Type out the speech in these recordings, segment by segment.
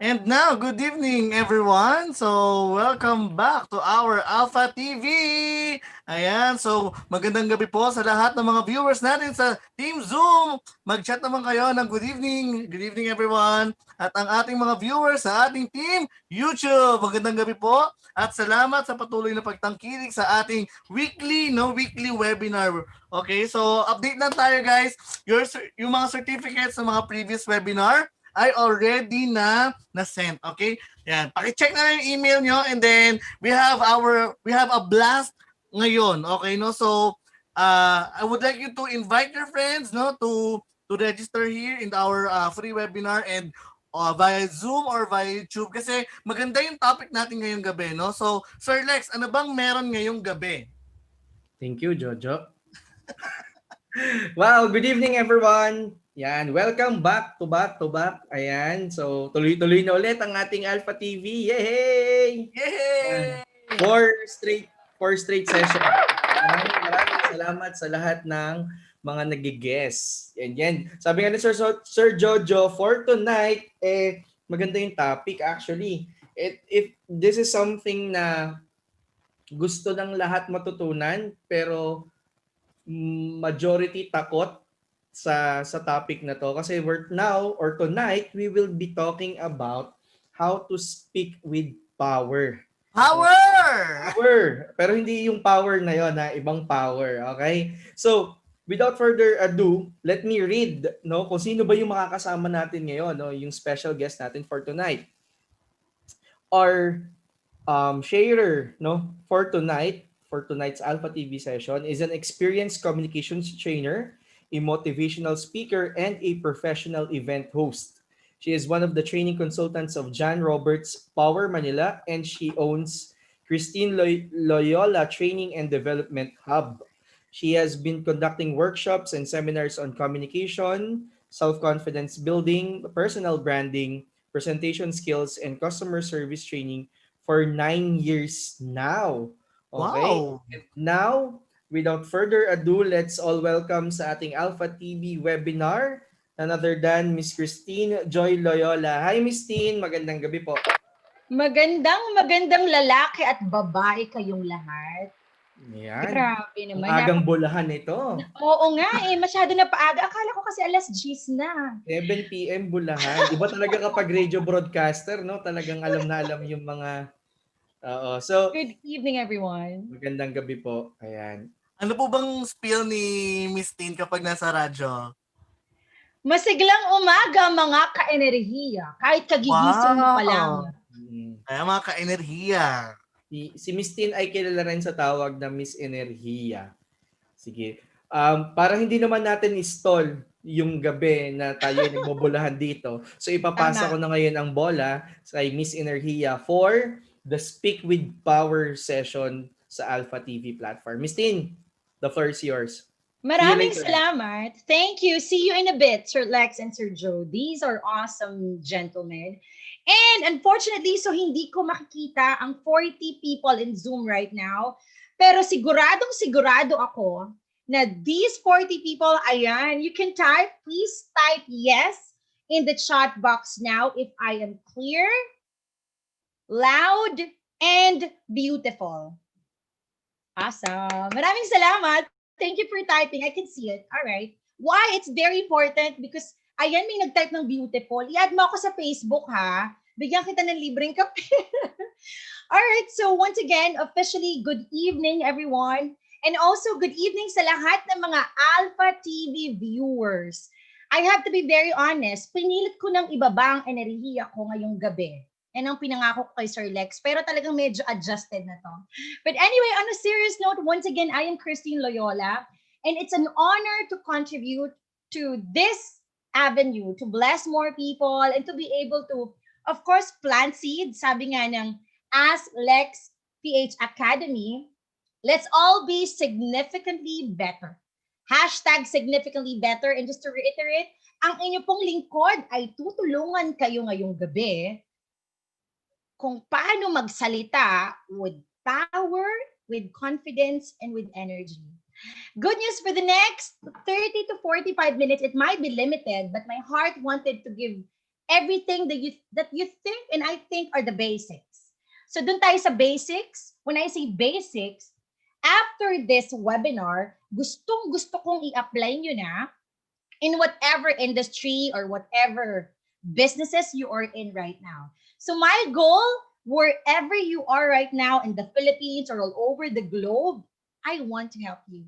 And now, good evening everyone. So, welcome back to our Alpha TV. Ayan, so magandang gabi po sa lahat ng mga viewers natin sa Team Zoom. Mag-chat naman kayo ng good evening. Good evening everyone. At ang ating mga viewers sa ating Team YouTube. Magandang gabi po at salamat sa patuloy na pagtangkilik sa ating weekly webinar. Okay, so update lang tayo guys. Yung mga certificates sa mga previous webinar ay already na-sent. Okay? Yan. Paki-check na lang yung email nyo and then we have a blast ngayon. Okay, no? So, I would like you to invite your friends, no, to register here in our free webinar and via Zoom or via YouTube kasi maganda yung topic natin ngayong gabi, no? So, Sir Lex, ano bang meron ngayong gabi? Thank you, Jojo. Wow, good evening everyone. Yan, welcome back. Ayan, so tuloy-tuloy na ulit ang ating Alpha TV. Yay! Yay! Four straight session. Maraming salamat sa lahat ng mga nag-guess. Yan. Sabi nga ni Sir Jojo, for tonight, maganda yung topic actually. If this is something na gusto ng lahat matutunan, pero majority takot sa topic na to kasi tonight we will be talking about how to speak with power. Power! Pero hindi yung power na yon, na ibang power, okay? So, without further ado, let me read no kung sino ba yung makakasama natin ngayon, no, yung special guest natin for tonight. Our sharer, no, for tonight's Alpha TV session is an experienced communications trainer, a motivational speaker, and a professional event host. She is one of the training consultants of John Roberts Power Manila, and she owns Kristine Loyola Training and Development Hub. She has been conducting workshops and seminars on communication, self-confidence building, personal branding, presentation skills, and customer service training for 9 years now. Okay? Wow! And now, without further ado, let's all welcome sa ating Alpha TV webinar, none other than Miss Kristine Joy Loyola. Hi, Miss Teen. Magandang gabi po. Magandang lalaki at babae kayong lahat. Yan. Grabe Ang naman. agang bulahan ito. Oo nga masyado na paaga. Akala ko kasi alas 10 na. 7 p.m. Bulahan. Iba talaga kapag radio broadcaster, no? Talagang alam na alam yung mga... So, Good evening, everyone. magandang gabi po. Ayan. Ano po bang spiel ni Miss Tin kapag nasa radyo? Masiglang umaga, mga ka-enerhiya. Kahit kagigising mo pa lang. Kaya mga ka-enerhiya. Si Miss Tin ay kilala rin sa tawag na Miss Enerhiya. Sige. Para hindi naman natin i-stall yung gabi na tayo ay nagbobolahan dito. So ipapasa ko na ngayon ang bola sa Miss Enerhiya for the Speak with Power session sa Alpha TV platform. Miss Tin, the floor is yours. Maraming salamat. Thank you. See you in a bit, Sir Lex and Sir Joe. These are awesome gentlemen. And unfortunately, so hindi ko makikita ang 40 people in Zoom right now. Pero sigurado ako na these 40 people, ayan, you can type, please type yes in the chat box now if I am clear, loud, and beautiful. Awesome. Maraming salamat. Thank you for typing. I can see it. All right. Why? It's very important because ayan, may nag-type ng beautiful. I-add mo ako sa Facebook, ha? Bigyan kita ng libreng kape. All right. So once again, officially, good evening, everyone. And also, good evening sa lahat ng mga Alpha TV viewers. I have to be very honest, pinilit ko ng ibaba ang enerhiya ko ngayong gabi. And ang pinangako ko kay Sir Lex, pero talagang medyo adjusted na to. But anyway, on a serious note, once again, I am Kristine Loyola, and it's an honor to contribute to this avenue, to bless more people, and to be able to, of course, plant seeds. Sabi nga ng Ask Lex PH Academy, let's all be significantly better. Hashtag significantly better. And just to reiterate, ang inyo pong lingkod ay tutulungan kayo ngayong gabi kung paano magsalita with power, with confidence, and with energy. Good news for the next 30 to 45 minutes. It might be limited, but my heart wanted to give everything that you think and I think are the basics. So dun tayo sa basics. When I say basics, after this webinar, gustong-gusto kong i-apply nyo na in whatever industry or whatever businesses you are in right now. So my goal, wherever you are right now in the Philippines or all over the globe, I want to help you.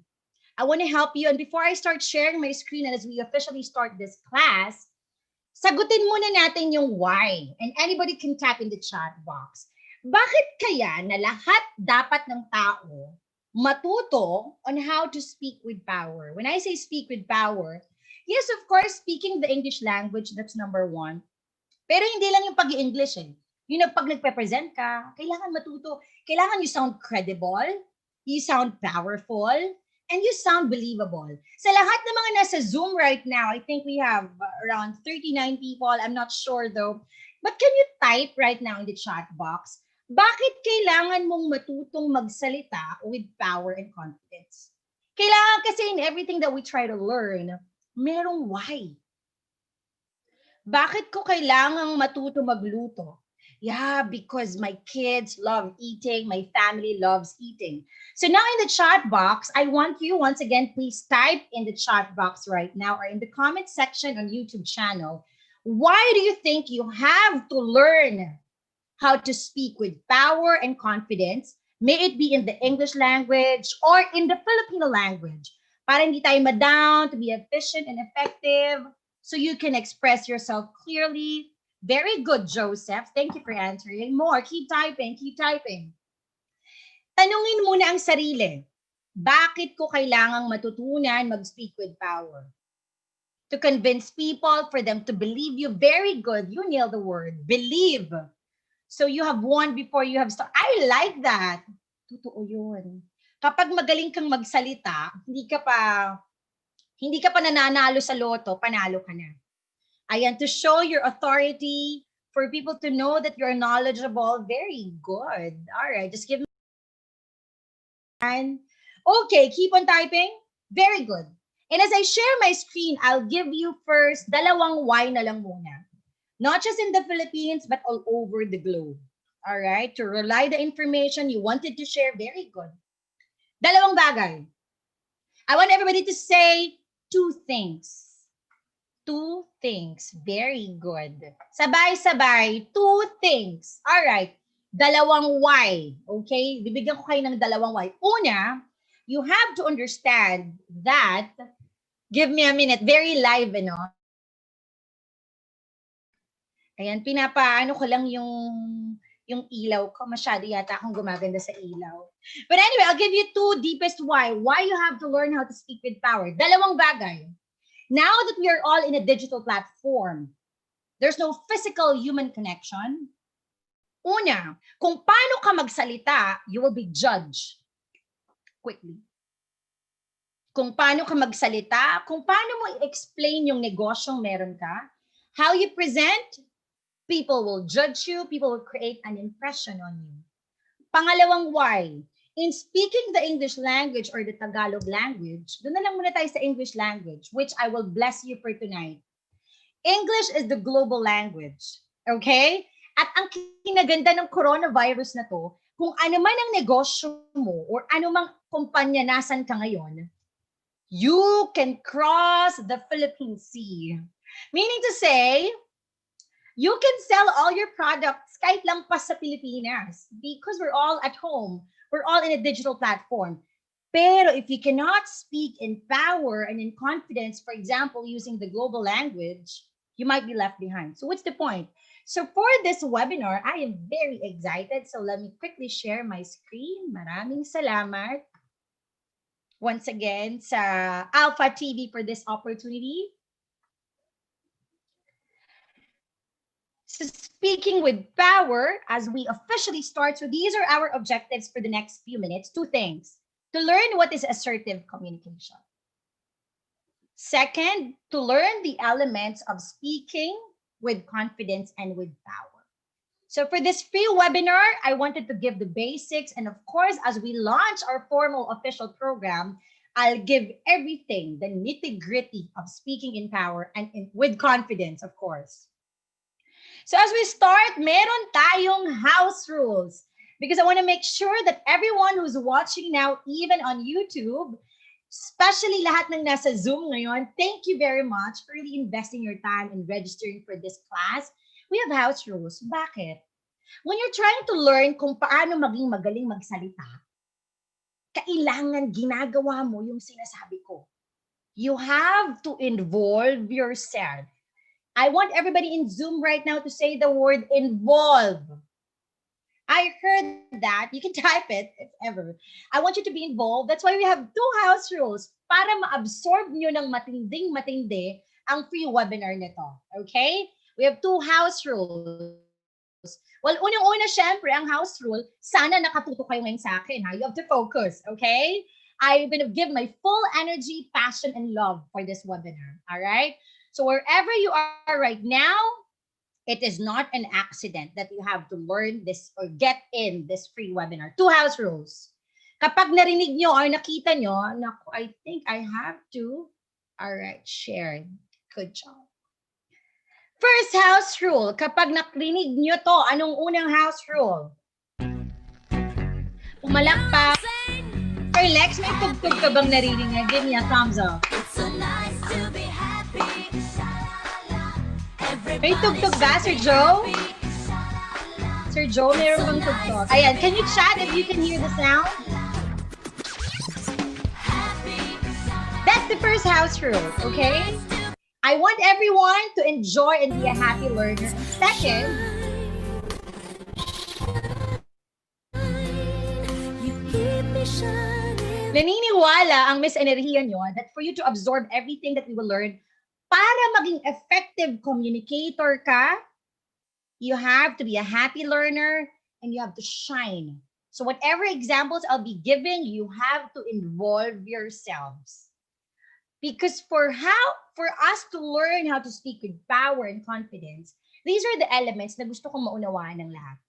I want to help you. And before I start sharing my screen and as we officially start this class, sagutin muna natin yung why. And anybody can tap in the chat box. Bakit kaya na lahat dapat ng tao matuto on how to speak with power? When I say speak with power, yes, of course, speaking the English language, that's number one. Pero hindi lang yung pag-i-English eh. Yung pag nagpe-present ka, kailangan matuto. Kailangan you sound credible, you sound powerful, and you sound believable. Sa lahat ng mga nasa Zoom right now, I think we have around 39 people. I'm not sure though. But can you type right now in the chat box, bakit kailangan mong matutong magsalita with power and confidence? Kailangan kasi in everything that we try to learn, merong why. Bakit ko kailangang matuto magluto? Yeah, because my kids love eating, my family loves eating. So now in the chat box, I want you, once again, please type in the chat box right now or in the comment section on YouTube channel, why do you think you have to learn how to speak with power and confidence, may it be in the English language or in the Filipino language, para hindi tayo ma-down, to be efficient and effective, so you can express yourself clearly. Very good, Joseph. Thank you for answering. More. Keep typing. Keep typing. Tanungin muna ang sarili. Bakit ko kailangang matutunan mag-speak with power? To convince people, for them to believe you. Very good. You nailed the word. Believe. So you have won before you have started. I like that. Totoo yun. Kapag magaling kang magsalita, hindi ka pa nananalo sa loto, panalo ka na. Ayan, to show your authority, for people to know that you're knowledgeable. Very good. All right, just give me one. Okay, keep on typing. Very good. And as I share my screen, I'll give you first dalawang why na lang muna. Not just in the Philippines, but all over the globe. All right, to rely the information you wanted to share. Very good. Dalawang bagay. I want everybody to say two things. Two things. Very good. Sabay-sabay. Two things. All right. Dalawang why. Okay? Bibigyan ko kayo ng dalawang why. Una, you have to understand that, give me a minute, very live, no? Ayan, pinapaano ko lang yung ilaw ko. Masyado yata akong gumaganda sa ilaw. But anyway, I'll give you two deepest why. Why you have to learn how to speak with power. Dalawang bagay. Now that we are all in a digital platform, there's no physical human connection. Una, kung paano ka magsalita, you will be judged quickly. Kung paano ka magsalita, kung paano mo i-explain yung negosyong meron ka, how you present, people will judge you, people will create an impression on you. Pangalawang why, in speaking the English language or the Tagalog language, doon na lang muna tayo sa English language, which I will bless you for tonight. English is the global language. Okay? At ang kinaganda ng coronavirus na to, kung ano man ang negosyo mo or ano mang kumpanya nasan ka ngayon, you can cross the Philippine Sea. Meaning to say, you can sell all your products kahit lang pa sa Pilipinas because we're all at home. We're all in a digital platform. Pero if you cannot speak in power and in confidence, for example, using the global language, you might be left behind. So what's the point? So for this webinar, I am very excited. So let me quickly share my screen. Maraming salamat once again sa Alpha TV for this opportunity. So speaking with power, as we officially start, so these are our objectives for the next few minutes. Two things. To learn what is assertive communication. Second, to learn the elements of speaking with confidence and with power. So for this free webinar, I wanted to give the basics. And of course, as we launch our formal official program, I'll give everything, the nitty-gritty of speaking in power and with confidence, of course. So as we start, meron tayong house rules. Because I want to make sure that everyone who's watching now, even on YouTube, especially lahat ng nasa Zoom ngayon, thank you very much for really investing your time in registering for this class. We have house rules. Bakit? When you're trying to learn kung paano maging magaling magsalita, kailangan ginagawa mo yung sinasabi ko. You have to involve yourself. I want everybody in Zoom right now to say the word involve. I heard that. You can type it if ever. I want you to be involved. That's why we have 2 house rules para ma-absorb nyo ng matinding-matindi ang free webinar nito. Okay? We have 2 house rules. Well, unang-una, syempre, ang house rule, sana nakatuto kayo ngayon sa akin. Ha? You have to focus. Okay? I'm going to give my full energy, passion, and love for this webinar. All right? So wherever you are right now, it is not an accident that you have to learn this or get in this free webinar. 2 house rules. Kapag narinig nyo or nakita nyo, naku, I think I have to. All right, share. Good job. First house rule. Kapag nakrinig nyo to, anong unang house rule? Pumalakpak. Sir Lex, may tugtog ka bang narinig? Give me a thumbs up. It's so nice to be happy. May tugtog ba, Sir Joe? Sir Joe, meron bang tugtog? Ayan, can you chat if you can hear the sound? That's the first house rule, okay? I want everyone to enjoy and be a happy learner. Second, naniniwala ang Miss Enerhiya nyo that for you to absorb everything that we will learn, para maging effective communicator ka, you have to be a happy learner and you have to shine. So whatever examples I'll be giving, you have to involve yourselves. Because for us to learn how to speak with power and confidence, these are the elements na gusto kong maunawaan ng lahat.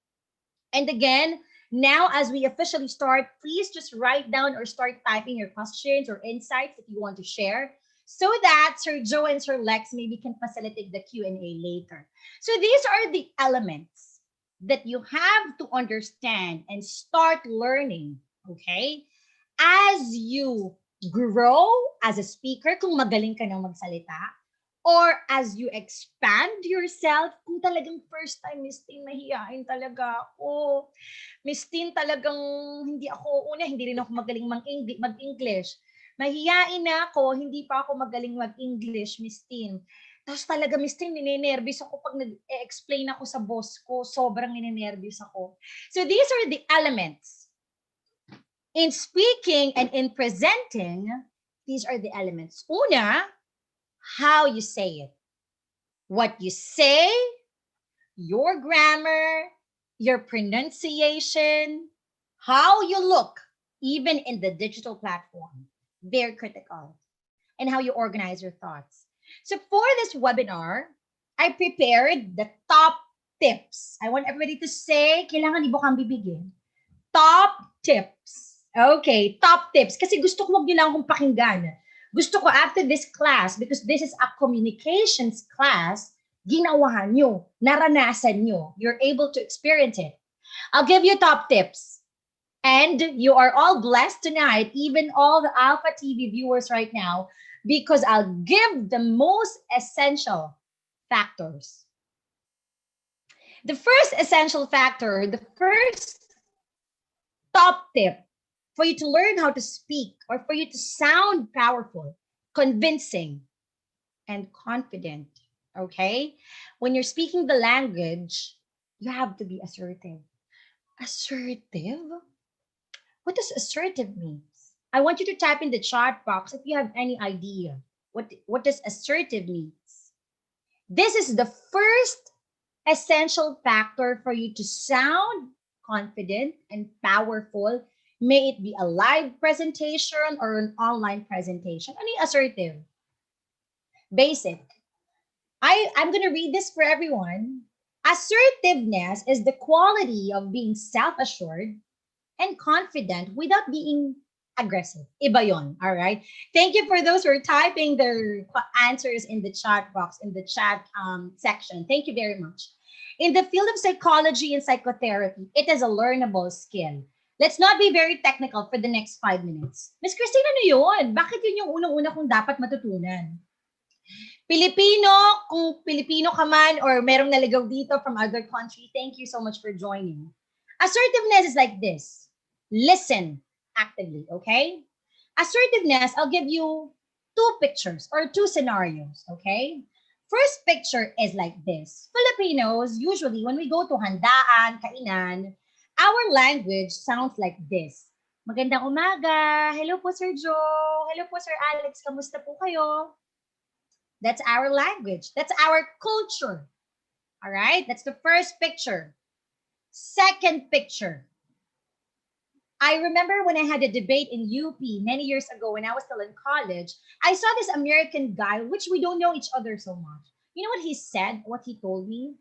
And again, now as we officially start, please just write down or start typing your questions or insights that you want to share, so that Sir Joe and Sir Lex maybe can facilitate the Q&A later. So these are the elements that you have to understand and start learning, okay? As you grow as a speaker, kung magaling ka nang magsalita, or as you expand yourself, kung talagang first time, Miss Tin, mahihain talaga ako. Miss Tin, talagang hindi rin ako magaling mag-English. Mahiyain na ako, hindi pa ako magaling mag-English, Miss Tin. Tapos talaga, Miss Tin, ninenervous ako pag nag-explain ako sa boss ko. Sobrang ninenervous ako. So these are the elements. In speaking and in presenting, these are the elements. Una, how you say it. What you say, your grammar, your pronunciation, how you look, even in the digital platform. Very critical. And how you organize your thoughts. So for this webinar, I prepared the top tips. I want everybody to say, kailangan ibukang bibigin. Top tips. Okay, top tips. Kasi gusto ko wag nyo lang akong pakinggan. Gusto ko after this class, because this is a communications class, ginawahan nyo, naranasan nyo. You're able to experience it. I'll give you top tips. And you are all blessed tonight, even all the Alpha TV viewers right now, because I'll give the most essential factors. The first essential factor, the first top tip for you to learn how to speak or for you to sound powerful, convincing, and confident, okay? When you're speaking the language, you have to be assertive. Assertive? What does assertive mean? I want you to type in the chat box if you have any idea what does assertive means. This is the first essential factor for you to sound confident and powerful. May it be a live presentation or an online presentation. Ano yung assertive? Basic. I'm going to read this for everyone. Assertiveness is the quality of being self-assured and confident without being aggressive. Iba yun, all right? Thank you for those who are typing their answers in the chat box, in the chat section. Thank you very much. In the field of psychology and psychotherapy, it is a learnable skill. Let's not be very technical for the next 5 minutes. Miss Kristine, ano yun? Bakit yun yung unang-una kong dapat matutunan? Filipino, kung Filipino ka man or merong naligaw dito from other country, thank you so much for joining. Assertiveness is like this. Listen actively, okay? Assertiveness, I'll give you 2 pictures or 2 scenarios, okay? First picture is like this. Filipinos, usually when we go to handaan, kainan, our language sounds like this. Magandang umaga. Hello po, Sir Joe. Hello po, Sir Alex. Kamusta po kayo? That's our language. That's our culture. All right? That's the first picture. Second picture. I remember when I had a debate in UP many years ago when I was still in college, I saw this American guy, which we don't know each other so much. You know what he said, what he told me?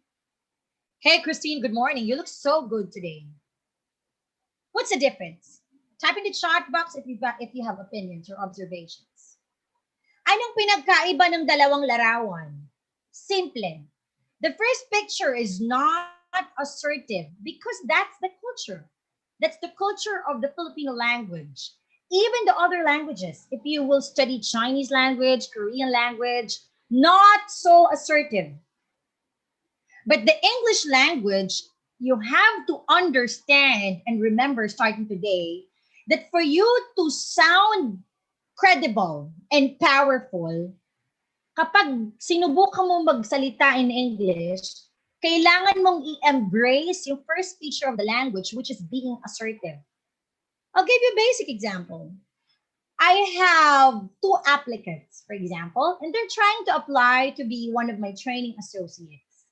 Hey, Kristine, good morning. You look so good today. What's the difference? Type in the chat box if you have opinions or observations. Anong pinagkaiba ng dalawang larawan? Simple. The first picture is not assertive because that's the culture. That's the culture of the Filipino language. Even the other languages, if you will study Chinese language, Korean language, not so assertive. But the English language, you have to understand and remember starting today that for you to sound credible and powerful, kapag sinubukan mo magsalita in English, kailangan mong i-embrace yung first feature of the language, which is being assertive. I'll give you a basic example. I have 2 applicants, for example, and they're trying to apply to be one of my training associates.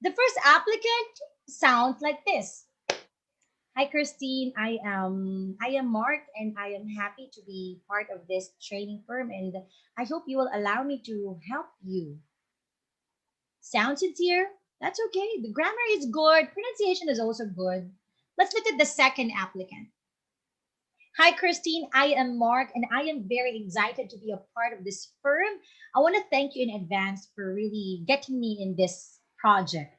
The first applicant sounds like this. Hi, Kristine. I am Mark, and I am happy to be part of this training firm, and I hope you will allow me to help you. Sound sincere? That's okay. The grammar is good. Pronunciation is also good. Let's look at the second applicant. Hi, Kristine. I am Mark, and I am very excited to be a part of this firm. I want to thank you in advance for really getting me in this project.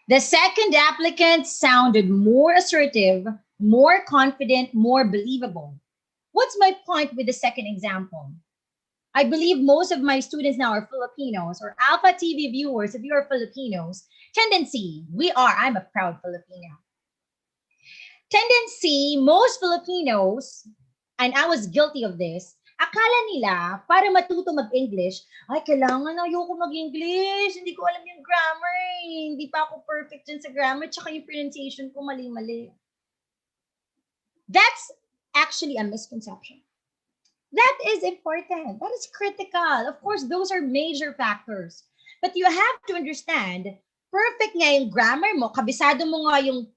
The second applicant sounded more assertive, more confident, more believable. What's my point with the second example? I believe most of my students now are Filipinos or Alpha TV viewers. If you are Filipinos, I'm a proud Filipino. Tendency, most Filipinos, and I was guilty of this, akala nila, para matuto mag-English, ay, kailangan ayoko mag-English, hindi ko alam yung grammar, hindi pa ako perfect dyan sa grammar, tsaka yung pronunciation ko mali-mali. That's actually a misconception. That is important. That is critical. Of course, those are major factors. But you have to understand, perfect nga yung grammar mo, kabisado mo nga yung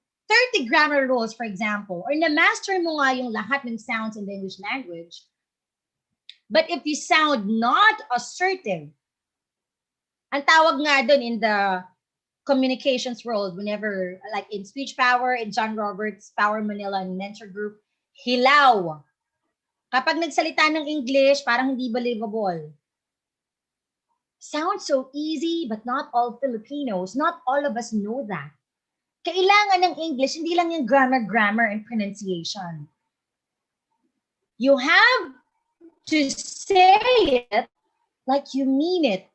30 grammar rules, for example, or na-master mo nga yung lahat ng sounds in the English language. But if you sound not assertive, ang tawag nga dun in the communications world, whenever, like in Speech Power, in John Roberts, Power Manila, and Mentor Group, hilaw. Kapag nagsalita ng English, parang hindi believable. Sounds so easy, but not all Filipinos, not all of us know that. Kailangan ng English, hindi lang yung grammar, and pronunciation. You have to say it like you mean it.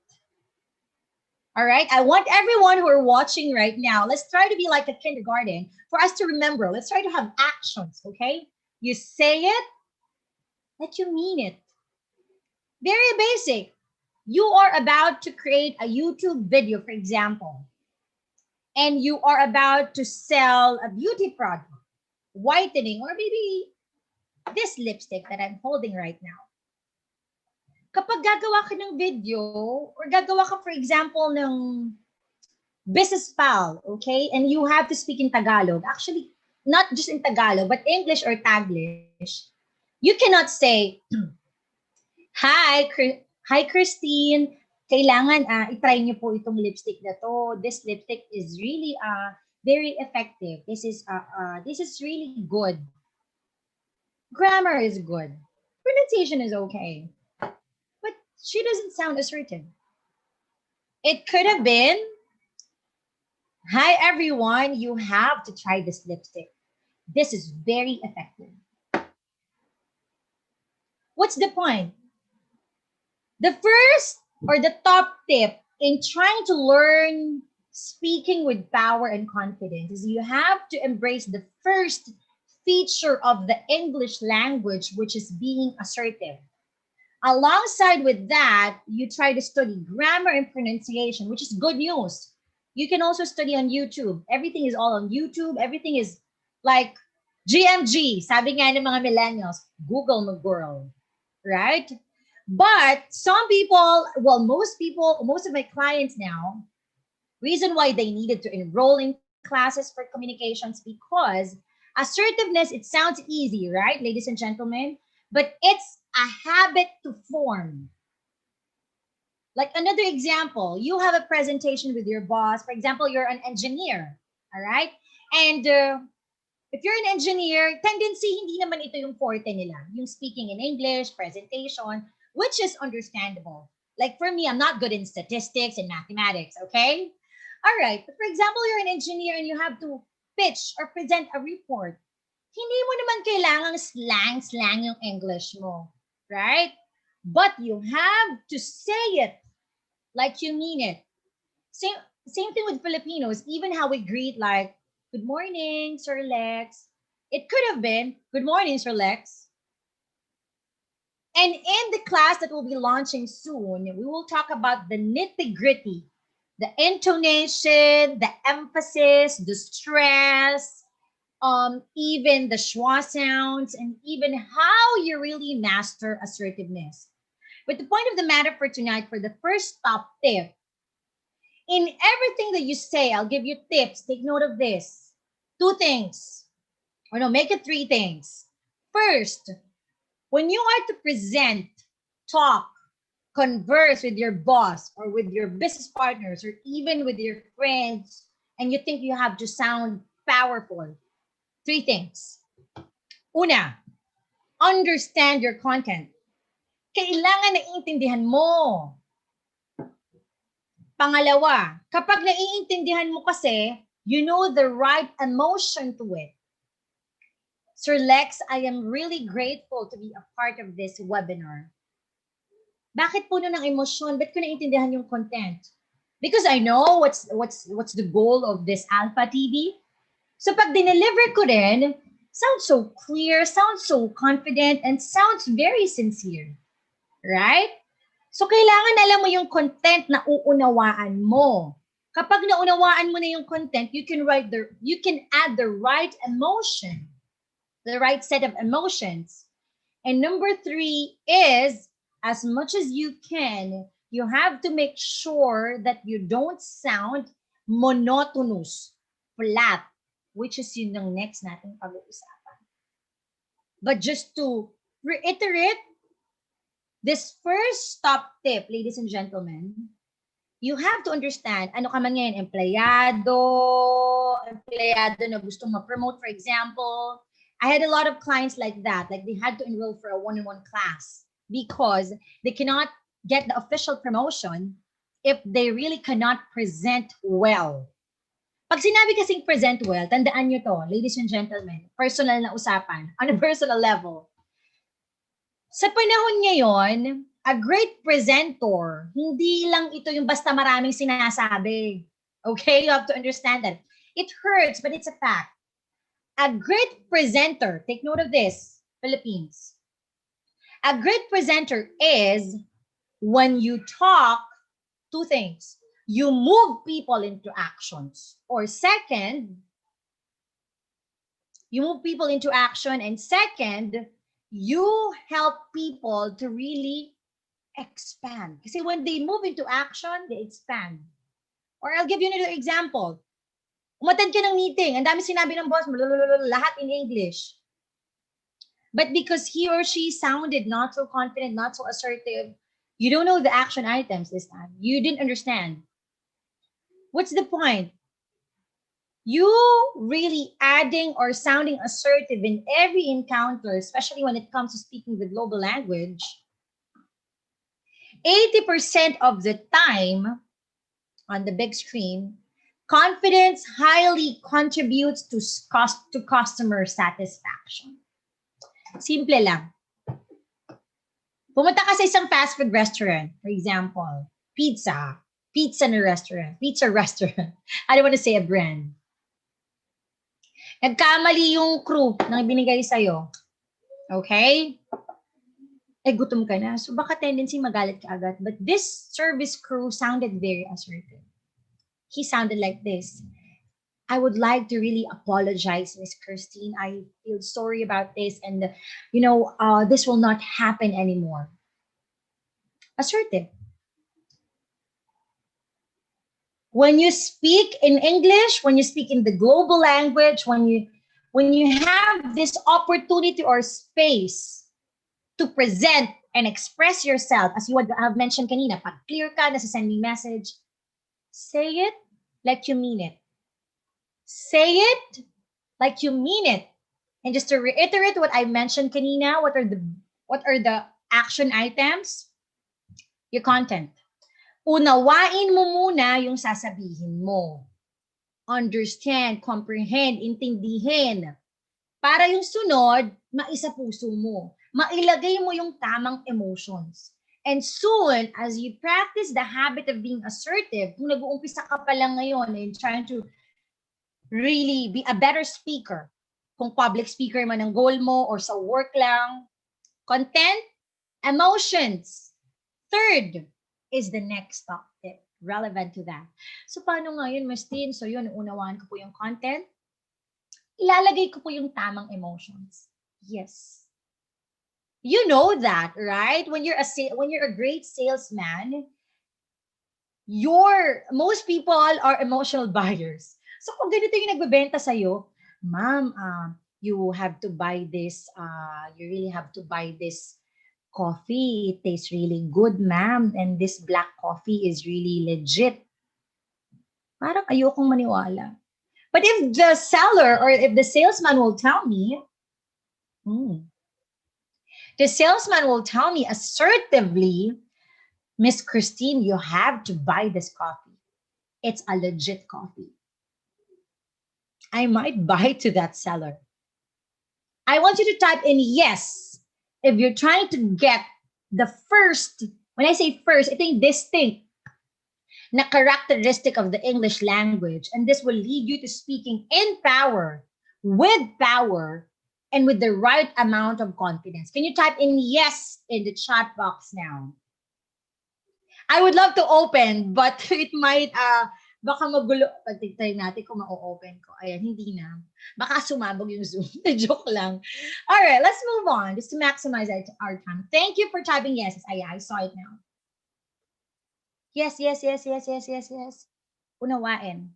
All right? I want everyone who are watching right now, let's try to be like a kindergarten for us to remember. Let's try to have actions, okay? You say it like you mean it. Very basic. You are about to create a YouTube video, for example, and you are about to sell a beauty product, whitening, or maybe this lipstick that I'm holding right now. Kapag gagawa ka ng video, or gagawa ka, for example, ng business pal, okay? And you have to speak in Tagalog. Actually, not just in Tagalog, but English or Taglish. You cannot say, Hi, Kristine. Kailangan i-try niyo po itong lipstick na to. This lipstick is really very effective. This is really good. Grammar is good. Pronunciation is okay. But she doesn't sound assertive. It could have been Hi everyone, you have to try this lipstick. This is very effective. What's the point? The first or the top tip in trying to learn speaking with power and confidence is you have to embrace the first feature of the English language, which is being assertive. Alongside with that, you try to study grammar and pronunciation, which is good news. You can also study on YouTube. Everything is all on YouTube. Everything is like GMG, sabi nga ng mga millennials, Google mo girl, right? But some people, well, most people, most of my clients now, reason why they needed to enroll in classes for communications because assertiveness, it sounds easy, right, ladies and gentlemen? But it's a habit to form. Like another example, you have a presentation with your boss. For example, you're an engineer, all right? And if you're an engineer, tendency, hindi naman ito yung forte nila. Yung speaking in English, presentation, which is understandable. Like for me, I'm not good in statistics and mathematics, okay? All right, but for example, you're an engineer and you have to pitch or present a report. Hindi mo naman kailangang slang yung English mo, right? But you have to say it like you mean it. Same, same thing with Filipinos, even how we greet like, good morning, Sir Lex. It could have been, good morning, Sir Lex. And in the class that we'll be launching soon, we will talk about the nitty gritty, the intonation, the emphasis, the stress, even the schwa sounds, and even how you really master assertiveness. But the point of the matter for tonight, for the first top tip, in everything that you say, I'll give you tips. Take note of this. Two things. Or no, make it three things. First, when you are to present, talk, converse with your boss or with your business partners or even with your friends, and you think you have to sound powerful, three things. Una, understand your content. Kailangan naiintindihan mo. Pangalawa, kapag naiintindihan mo kasi, you know the right emotion to it. Sir Lex, I am really grateful to be a part of this webinar. Bakit puno ng emosyon? Ba't ko naiintindihan yung content? Because I know what's the goal of this Alpha TV. So pag dineliver ko rin, sounds so clear, sounds so confident, and sounds very sincere. Right? So kailangan alam mo yung content na uunawaan mo. Kapag naunawaan mo na yung content, you can add the right emotion, the right set of emotions. And number three is, as much as you can, you have to make sure that you don't sound monotonous, flat, which is yun ng next nating pag-uusapan. But just to reiterate, this first top tip, ladies and gentlemen, you have to understand, ano ka man ngayon, empleyado na gustong ma-promote, for example. I had a lot of clients like that, like they had to enroll for a one-on-one class because they cannot get the official promotion if they really cannot present well. Pag sinabi kasing present well, tandaan nyo to, ladies and gentlemen, personal na usapan, on a personal level. Sa panahon ngayon, a great presenter, hindi lang ito yung basta maraming sinasabi. Okay? You have to understand that. It hurts, but it's a fact. A great presenter, take note of this, Philippines. A great presenter is when you talk, two things. You move people into actions. Or second, you move people into action. And second, you help people to really expand. Kasi when they move into action, they expand. Or I'll give you another example. Umattend ka ng meeting, ang dami sinabi ng boss mo, lahat in English. But because he or she sounded not so confident, not so assertive, you don't know the action items this time. You didn't understand. What's the point? You really adding or sounding assertive in every encounter, especially when it comes to speaking the global language, 80% of the time on the big screen, Confidence highly contributes to customer satisfaction. Simple lang. Pumunta ka sa isang fast food restaurant, for example, pizza restaurant. I don't want to say a brand. Nagkamali yung crew na binigay sa'yo. Okay? Eh, gutom ka na. So, baka tendency magalit ka agad. But this service crew sounded very assertive. He sounded like this. I would like to really apologize, Miss Kristine. I feel sorry about this. And, this will not happen anymore. Assertive. When you speak in English, when you speak in the global language, when you have this opportunity or space to present and express yourself, as you have mentioned kanina, pag clear ka na sa sending message, say it like you mean it. Say it like you mean it. And just to reiterate what I mentioned kanina, what are the action items? Your content. Unawain mo muna yung sasabihin mo. Understand, comprehend, intindihin. Para yung sunod, maisapuso mo. Mailagay mo yung tamang emotions. And soon, as you practice the habit of being assertive, kung nag-uumpisa ka pa lang ngayon and trying to really be a better speaker, kung public speaker man ang goal mo or sa work lang, content, emotions. Third is the next top tip relevant to that. So, paano nga yun, Ms. Tin? So, yun, unawaan ko po yung content. Ilalagay ko po yung tamang emotions. Yes. You know that, right? When you're a great salesman, most people are emotional buyers. So, kung ganito yung nagbebenta sa'yo, ma'am, you have to buy this, you really have to buy this coffee. It tastes really good, ma'am. And this black coffee is really legit. Parang ayokong maniwala. But if the seller or if the salesman will tell me, assertively, Miss Kristine, you have to buy this coffee. It's a legit coffee. I might buy to that seller. I want you to type in yes if you're trying to get the first, when I say first, I think distinct na characteristic of the English language, and this will lead you to speaking in power, with power, and with the right amount of confidence. Can you type in yes in the chat box now? I would love to open, but it might, baka magulo. Pagtigtay natin kung ma-open ko. Ayan, hindi na. Baka sumabog yung Zoom. Joke lang. All right, let's move on just to maximize our time. Thank you for typing yes. I saw it now. Yes. Unawain.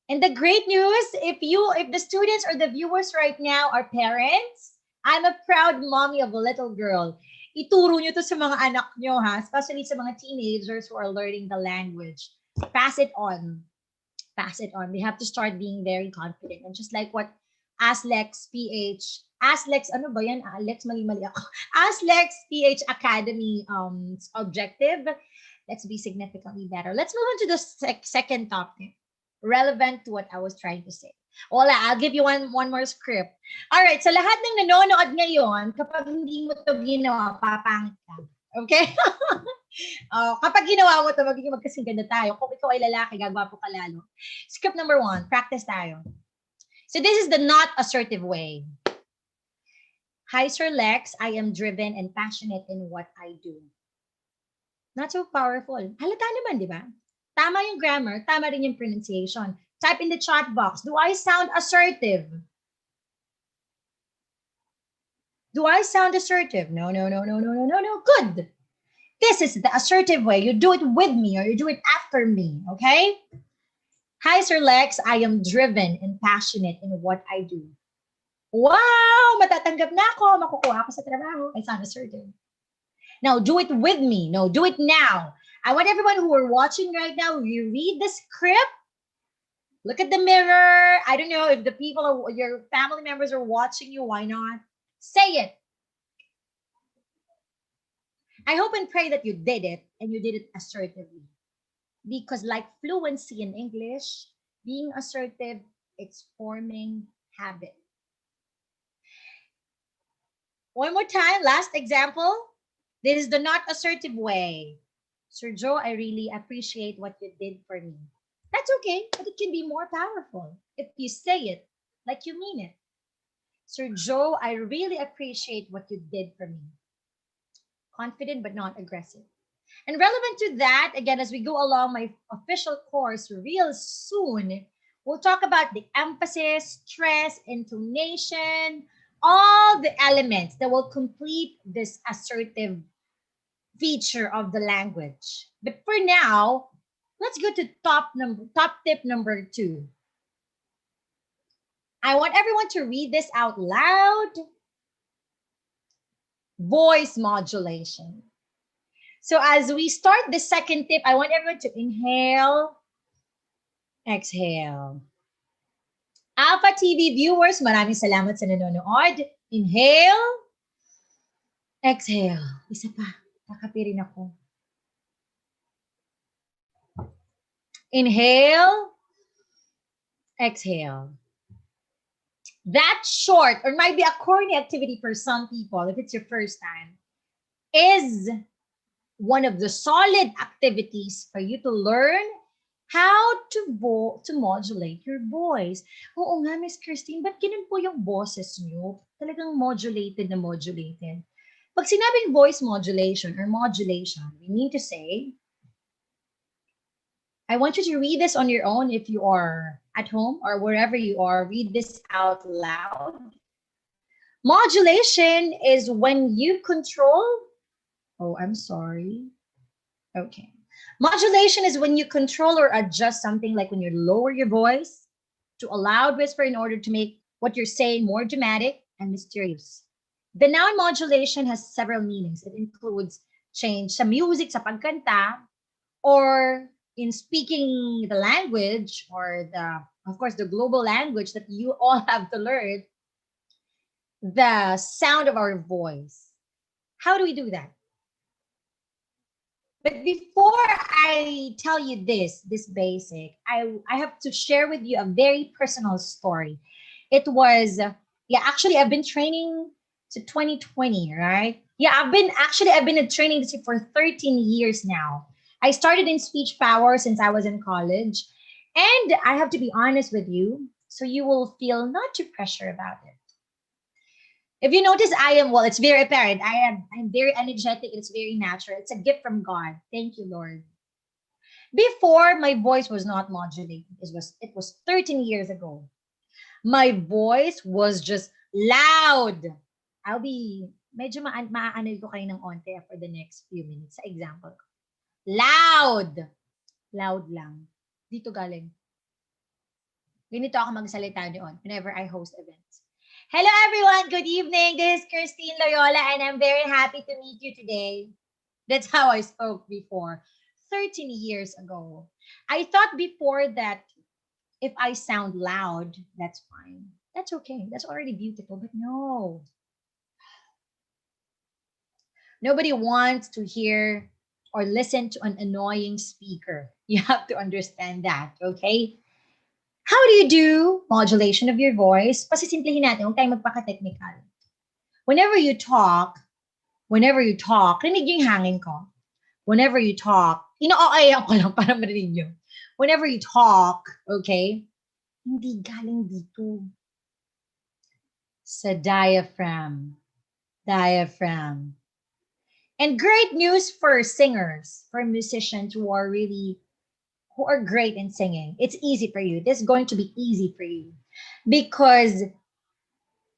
And the great news, if the students or the viewers right now are parents, I'm a proud mommy of a little girl. Ituro nyo to sa mga anak nyo, ha? Especially sa mga teenagers who are learning the language. Pass it on. They have to start being very confident. And just like what Aslex ano ba yan? Mali ako. Aslex PH Academy objective. Let's be significantly better. Let's move on to the second topic, relevant to what I was trying to say. Wala, I'll give you one more script. All right, so lahat ng nanonood ngayon, kapag hindi mo to ginawa, papangit ka. Okay? Kapag ginawa mo to, magiging magkasing ganda tayo. Kung ikaw ay lalaki, gagwapo ka lalo. Script number 1, practice tayo. So this is the not assertive way. Hi, Sir Lex. I am driven and passionate in what I do. Not so powerful. Halata naman, di ba? Tama yung grammar, tama rin yung pronunciation. Type in the chat box. Do I sound assertive? Do I sound assertive? No. Good. This is the assertive way. You do it with me or you do it after me, okay? Hi, Sir Lex. I am driven and passionate in what I do. Wow! Matatanggap na ako. Makukuha ako sa trabaho. I sound assertive. Now, do it with me. No, do it now. I want everyone who are watching right now, you read the script, look at the mirror. I don't know if the people, your family members are watching you. Why not? Say it. I hope and pray that you did it and you did it assertively. Because like fluency in English, being assertive, it's forming habit. One more time, last example. This is the not assertive way. Sir Joe, I really appreciate what you did for me. That's okay, but it can be more powerful if you say it like you mean it. Sir Joe, I really appreciate what you did for me. Confident but not aggressive. And relevant to that, again, as we go along my official course real soon, we'll talk about the emphasis, stress, intonation, all the elements that will complete this assertive feature of the language. But for now, let's go to top tip number 2. I want everyone to read this out loud. Voice modulation. So as we start the second tip, I want everyone to inhale, exhale. Alpha TV viewers, maraming salamat sa nanonood. Inhale, exhale. Isa pa, kakapirin ako. Inhale, exhale. That short, or might be a corny activity for some people, if it's your first time, is one of the solid activities for you to learn how to modulate your voice. Oo nga, Miss Kristine, ba't ganun po yung boses nyo? Talagang modulated na modulated. Pag sinabing voice modulation or modulation, we mean to say, I want you to read this on your own if you are at home or wherever you are. Read this out loud. Modulation is when you control. Oh, I'm sorry. Okay. Modulation is when you control or adjust something, like when you lower your voice to a loud whisper in order to make what you're saying more dramatic and mysterious. The noun modulation has several meanings. It includes change sa music, sa pagkanta, or in speaking the language, or of course, the global language that you all have to learn, the sound of our voice. How do we do that? But before I tell you this basic, I have to share with you a very personal story. It was, actually, I've been training to 2020, right? I've been in training for 13 years now. I started in speech power since I was in college. And I have to be honest with you, so you will feel not too pressure about it. If you notice, it's very apparent. I'm very energetic. It's very natural. It's a gift from God. Thank you, Lord. Before, my voice was not modulated. It was 13 years ago. My voice was just loud. I'll be, medyo maaanal ko kayo ng onte for the next few minutes. Sa example ko. Loud. Loud lang. Dito galing. Ganito ako magsalita doon whenever I host events. Hello everyone, good evening. This is Kristine Loyola and I'm very happy to meet you today. That's how I spoke before, 13 years ago. I thought before that if I sound loud, that's fine. That's okay. That's already beautiful, but no. Nobody wants to hear or listen to an annoying speaker. You have to understand that, okay? How do you do modulation of your voice? Pasisimplihin natin, huwag tayong magpaka-technical. Whenever you talk, rinig yung hangin ko. Whenever you talk, ino-okay ko lang para marinig nyo. Whenever you talk, okay, hindi galing dito. Sa diaphragm. Diaphragm. And great news for singers, for musicians who are great in singing. It's easy for you. This is going to be easy for you. Because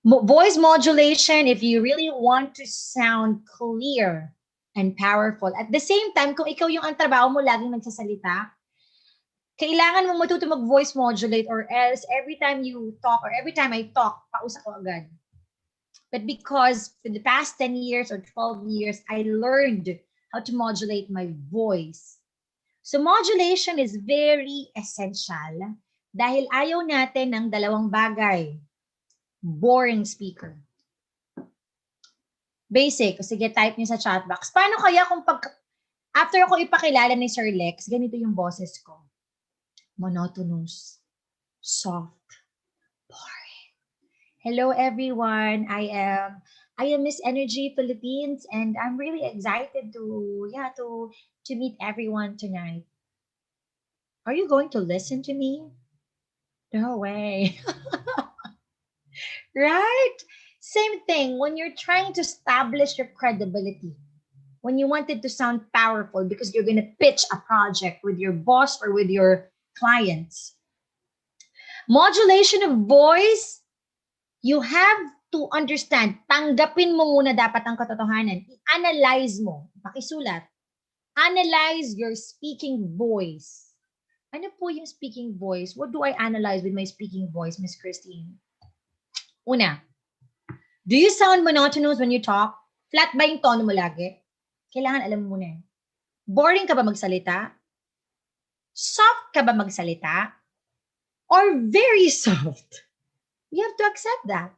voice modulation, if you really want to sound clear and powerful, at the same time, kung ikaw yung ang trabaho mo laging nagsasalita, kailangan mo matuto mag-voice modulate or else every time you talk or every time I talk, pausa ko agad. But because for the past 10 years or 12 years, I learned how to modulate my voice. So modulation is very essential dahil ayaw natin ng dalawang bagay. Boring speaker. Basic. O sige, type niyo sa chat box. Paano kaya kung After ako ipakilala ni Sir Lex, ganito yung boses ko. Monotonous, soft, boring. Hello everyone. I am Miss Energy Philippines and I'm really excited to meet everyone tonight. Are you going to listen to me? No way. Right? Same thing when you're trying to establish your credibility. When you wanted to sound powerful because you're going to pitch a project with your boss or with your clients. Modulation of voice, you have to understand. Tanggapin mo muna dapat ang katotohanan. I-analyze mo. Pakisulat. Analyze your speaking voice. Ano po yung speaking voice? What do I analyze with my speaking voice, Miss Kristine? Una, do you sound monotonous when you talk? Flat ba yung tono mo lagi? Kailangan alam mo muna. Boring ka ba magsalita? Soft ka ba magsalita? Or very soft? You have to accept that.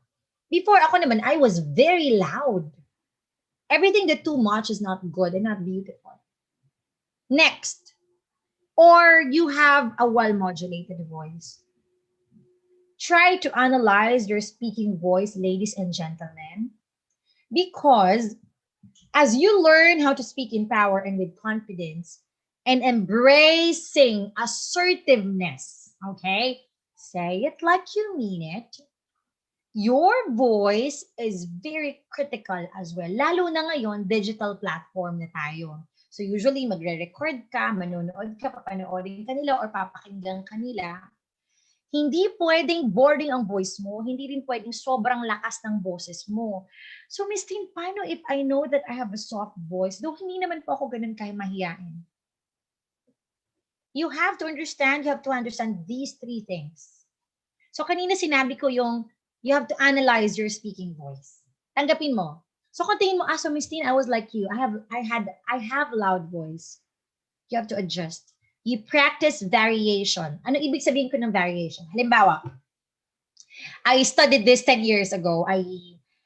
Before ako naman, I was very loud. Everything that too much is not good and not beautiful. Next, or you have a well-modulated voice. Try to analyze your speaking voice, ladies and gentlemen, because as you learn how to speak in power and with confidence and embracing assertiveness, okay? Say it like you mean it. Your voice is very critical as well. Lalo na ngayon, digital platform na tayo. So usually, magre-record ka, manonood ka, papanoorin ka nila or papakinggan ka nila. Hindi pwedeng boring ang voice mo. Hindi rin pwedeng sobrang lakas ng boses mo. So, Miss Tin, paano if I know that I have a soft voice? Though hindi naman po ako ganun kaya mahiyain. You have to understand these three things. So, kanina sinabi ko yung you have to analyze your speaking voice. Tanggapin mo. So, kung tingin mo, so Miss Tin, I was like you. I have loud voice. You have to adjust. You practice variation. Ano ibig sabihin ko ng variation? Halimbawa, I studied this 10 years ago.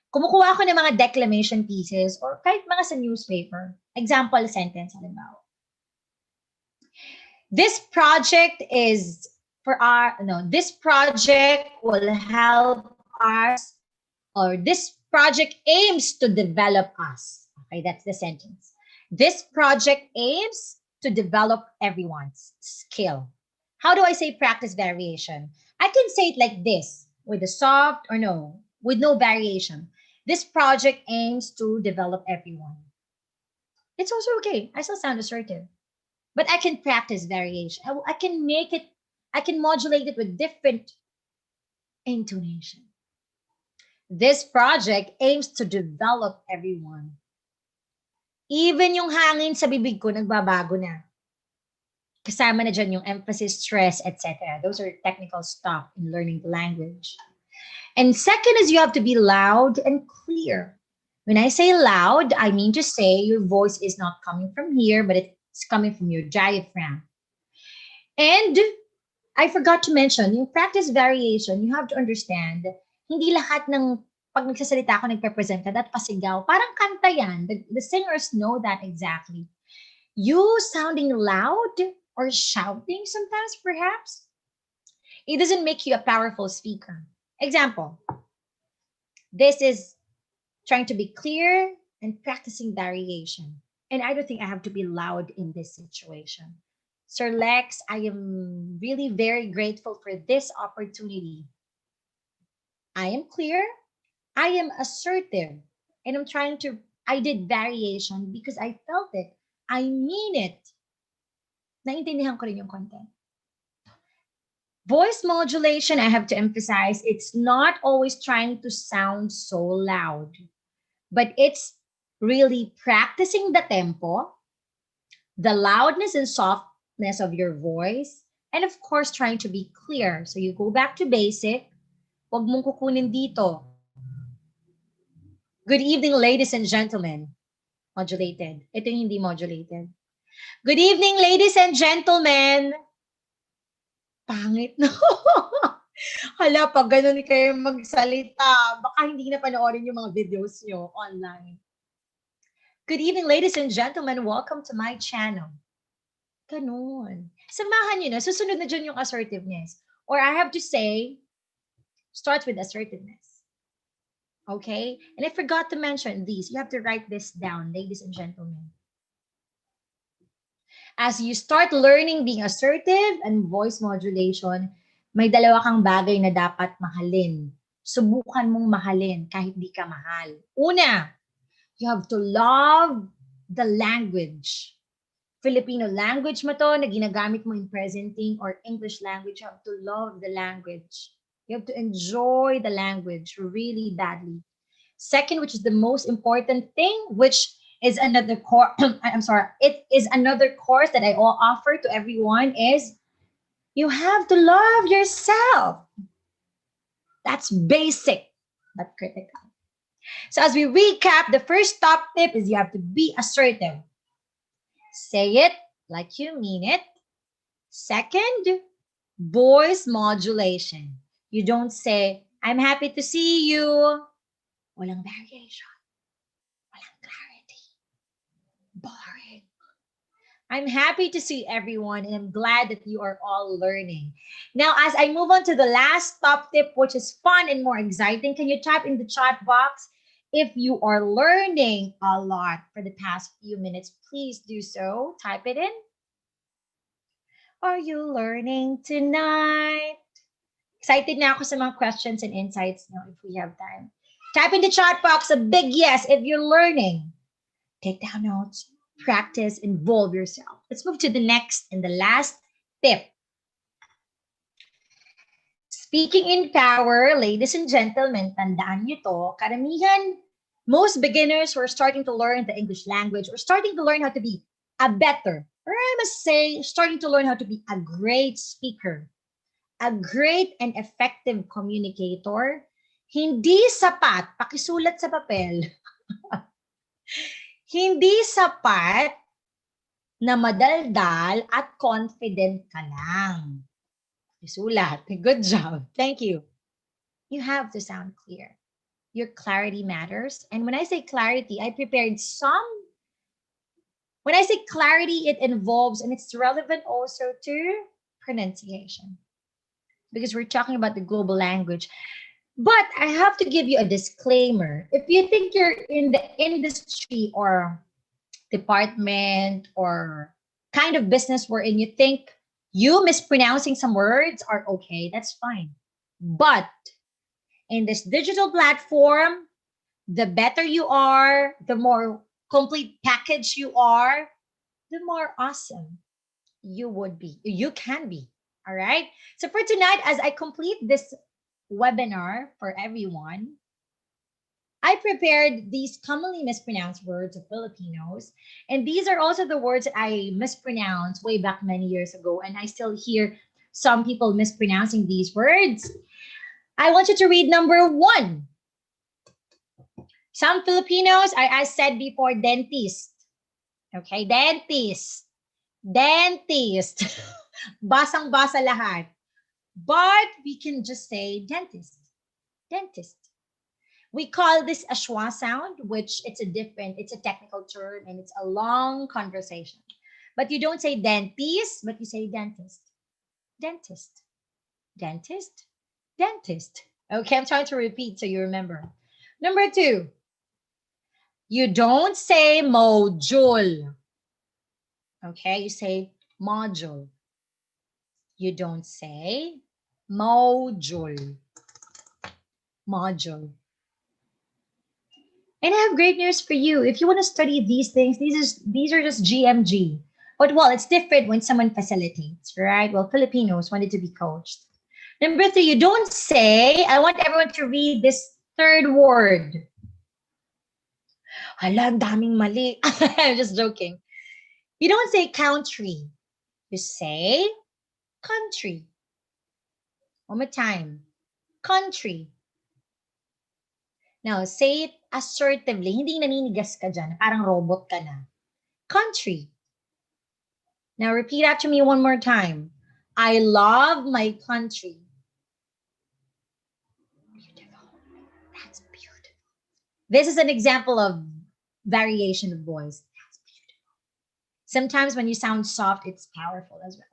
Kumukuha ako ng mga declamation pieces or kahit mga sa newspaper. Example sentence, halimbawa. This project will help us, or this project aims to develop us. Okay, that's the sentence. This project aims to develop everyone's skill. How do I say practice variation? I can say it like this, with a soft or no, with no variation. This project aims to develop everyone. It's also okay. I still sound assertive. But I can practice variation. I can modulate it with different intonation. This project aims to develop everyone. Even yung hangin sa bibig ko, nagbabago na. Kasama na dyan yung emphasis, stress, etc. Those are technical stuff in learning the language. And second is you have to be loud and clear. When I say loud, I mean to say your voice is not coming from here, but it's coming from your diaphragm. And I forgot to mention, yung practice variation, you have to understand, hindi lahat ng pag nagsasalita ako, nagpe-present ka, that pasigaw. Parang kanta yan. The singers know that exactly. You sounding loud or shouting sometimes, perhaps, it doesn't make you a powerful speaker. Example, this is trying to be clear and practicing variation. And I don't think I have to be loud in this situation. Sir Lex, I am really very grateful for this opportunity. I am clear. I am assertive, and I did variation because I felt it. I mean it. Naintindihan ko rin yung content. Voice modulation, I have to emphasize, it's not always trying to sound so loud, but it's really practicing the tempo, the loudness and softness of your voice, and of course, trying to be clear. So you go back to basic. Huwag mong kukunin dito. Good evening, ladies and gentlemen. Modulated. Ito yung hindi modulated. Good evening, ladies and gentlemen. Pangit, no? Hala, pag ganun kayo magsalita, baka hindi na panoorin yung mga videos nyo online. Good evening, ladies and gentlemen. Welcome to my channel. Ganun. Samahan nyo na. Susunod na dyan yung assertiveness. Or I have to say, starts with assertiveness. Okay? And I forgot to mention these. You have to write this down, ladies and gentlemen. As you start learning being assertive and voice modulation, may dalawa kang bagay na dapat mahalin. Subukan mong mahalin kahit di ka mahal. Una, you have to love the language. Filipino language mo to na ginagamit mo in presenting or English language, you have to love the language. You have to enjoy the language really badly. Second, which is the most important thing, which is another course, I'm sorry, it is another course that I all offer to everyone is you have to love yourself. That's basic, but critical. So as we recap, the first top tip is you have to be assertive. Say it like you mean it. Second, voice modulation. You don't say, I'm happy to see you. Walang variation. Walang clarity. Boring. I'm happy to see everyone and I'm glad that you are all learning. Now, as I move on to the last top tip, which is fun and more exciting, can you type in the chat box if you are learning a lot for the past few minutes? Please do so. Type it in. Are you learning tonight? Excited na ako sa mga questions and insights now if we have time. Type in the chat box a big yes if you're learning. Take down notes, practice, involve yourself. Let's move to the next and the last tip. Speaking in power, ladies and gentlemen, tandaan nyo to, karamihan, most beginners who are starting to learn the English language or starting to learn how to be a better, or I must say, starting to learn how to be a great speaker, a great and effective communicator, hindi sapat, pakisulat sa papel, hindi sapat na madaldal at confident ka lang. Pakisulat. Good job. Thank you. You have to sound clear. Your clarity matters. And when I say clarity, I prepared some. When I say clarity, it involves, and it's relevant also to pronunciation. Because we're talking about the global language. But I have to give you a disclaimer. If you think you're in the industry or department or kind of business wherein you think you mispronouncing some words are okay, that's fine. But in this digital platform, the better you are, the more complete package you are, the more awesome you would be. You can be. All right. So for tonight, as I complete this webinar for everyone, I prepared these commonly mispronounced words of Filipinos. And these are also the words that I mispronounced way back many years ago. And I still hear some people mispronouncing these words. I want you to read number 1. Some Filipinos, I said before, dentist. Okay, dentist. Dentist. Basang-basa lahat. But we can just say dentist. Dentist. We call this a schwa sound, which it's a technical term and it's a long conversation. But you don't say dentist, but you say dentist. Dentist. Dentist. Dentist. Okay, I'm trying to repeat so you remember. Number 2, you don't say module. Okay, you say module. You don't say module. Module. And I have great news for you. If you want to study these things, these are just GMG. But well, it's different when someone facilitates, right? Well, Filipinos wanted to be coached. Number 3, you don't say, I want everyone to read this third word. Hala, ang daming mali. I'm just joking. You don't say country. You say country. One more time. Country. Now, say it assertively. Hindi naninigas ka dyan. Parang robot ka na. Country. Now, repeat after me one more time. I love my country. Beautiful. That's beautiful. This is an example of variation of voice. That's beautiful. Sometimes when you sound soft, it's powerful as well.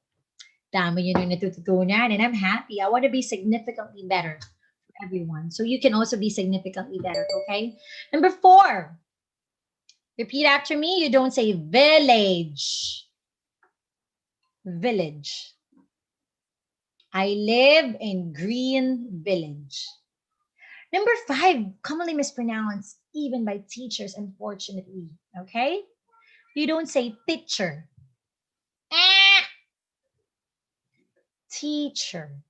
Dami yun yung natututunan, and I'm happy. I want to be significantly better for everyone. So you can also be significantly better, okay? Number 4, repeat after me. You don't say village. Village. I live in Green Village. Number 5, commonly mispronounced even by teachers, unfortunately. Okay? You don't say teacher. Ah, teacher.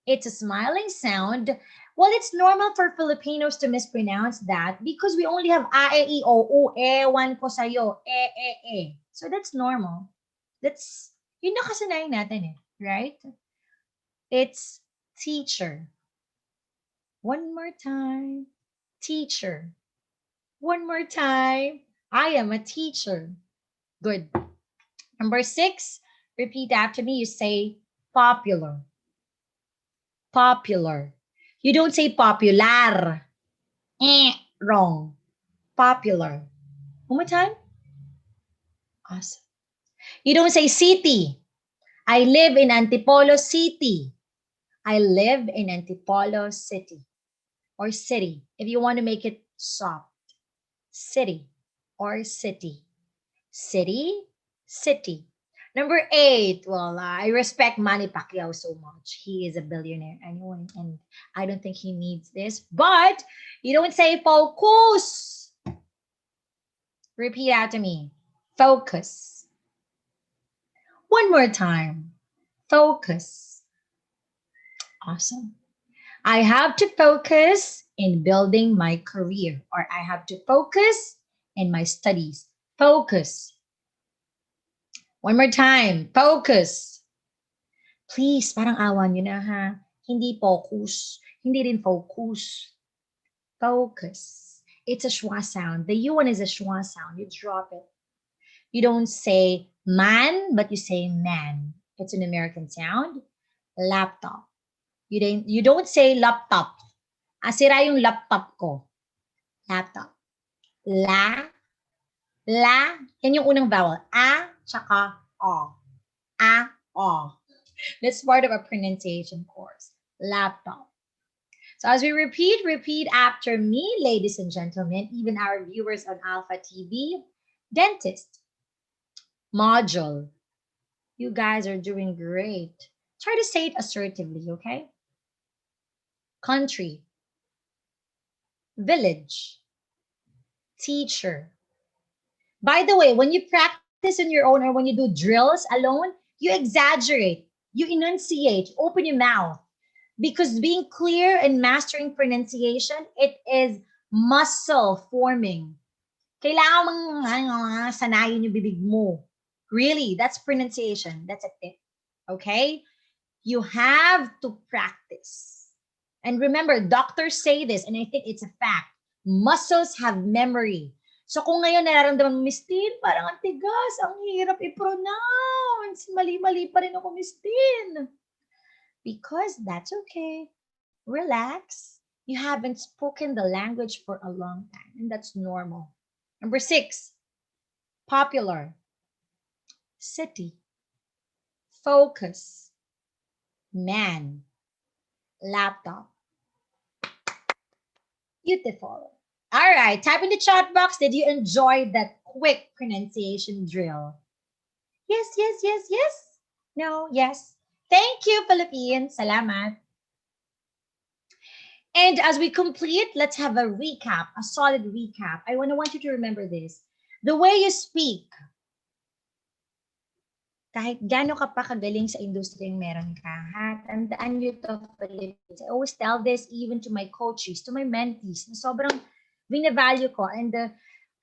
It's a smiling sound. Well, it's normal for Filipinos to mispronounce that because we only have a, e, I, o, u, ewan ko sa'yo, e. So that's normal. That's, yun nakasanayan natin right? It's teacher. One more time. Teacher. One more time. I am a teacher. Good. Number 6, repeat after me. You say popular. Popular. You don't say popular. Wrong. Popular. One more time. Awesome. You don't say city. I live in Antipolo City. I live in Antipolo City. Or city, if you want to make it soft. City or city. City, city. Number 8, well, I respect Manny Pacquiao so much. He is a billionaire anyway, and I don't think he needs this. But you don't say focus. Repeat after me. Focus. One more time. Focus. Awesome. I have to focus in building my career, or I have to focus in my studies. Focus. One more time. Focus. Please, parang awan nyo na ha. Hindi focus. Hindi rin focus. Focus. It's a schwa sound. The U one is a schwa sound. You drop it. You don't say man, but you say man. It's an American sound. Laptop. You don't say laptop. Sira yung laptop ko. Laptop. La. Yan yung unang vowel. A, tsaka o. A, o. That's part of a pronunciation course. Laptop. So as we repeat after me, ladies and gentlemen, even our viewers on Alpha TV. Dentist. Module. You guys are doing great. Try to say it assertively, okay? Country. Village. Teacher. By the way, when you practice on your own or when you do drills alone, you exaggerate, you enunciate, open your mouth. Because being clear and mastering pronunciation, it is muscle forming. Kailangan mong sanayin yung bibig mo. Really, that's pronunciation. That's a tip. Okay? You have to practice. And remember, doctors say this, and I think it's a fact. Muscles have memory. So kung ngayon nararamdaman mo, Miss Tin, parang ang tigas, ang hirap i-pronounce. Mali-mali pa rin ako, Miss Tin. Because that's okay. Relax. You haven't spoken the language for a long time, and that's normal. Number 6, popular. City. Focus. Man. Laptop. Beautiful. All right, type in the chat box. Did you enjoy that quick pronunciation drill? Yes, yes, yes, yes. No, yes. Thank you, Philippines. Salamat. And as we complete, let's have a recap, a solid recap. I want you to remember this. The way you speak, kahit gaano ka pa kagaling sa industriyang meron ka, ha? Tandaan nyo to, Philippines. I always tell this even to my coaches, to my mentees, na sobrang binavalue ko. And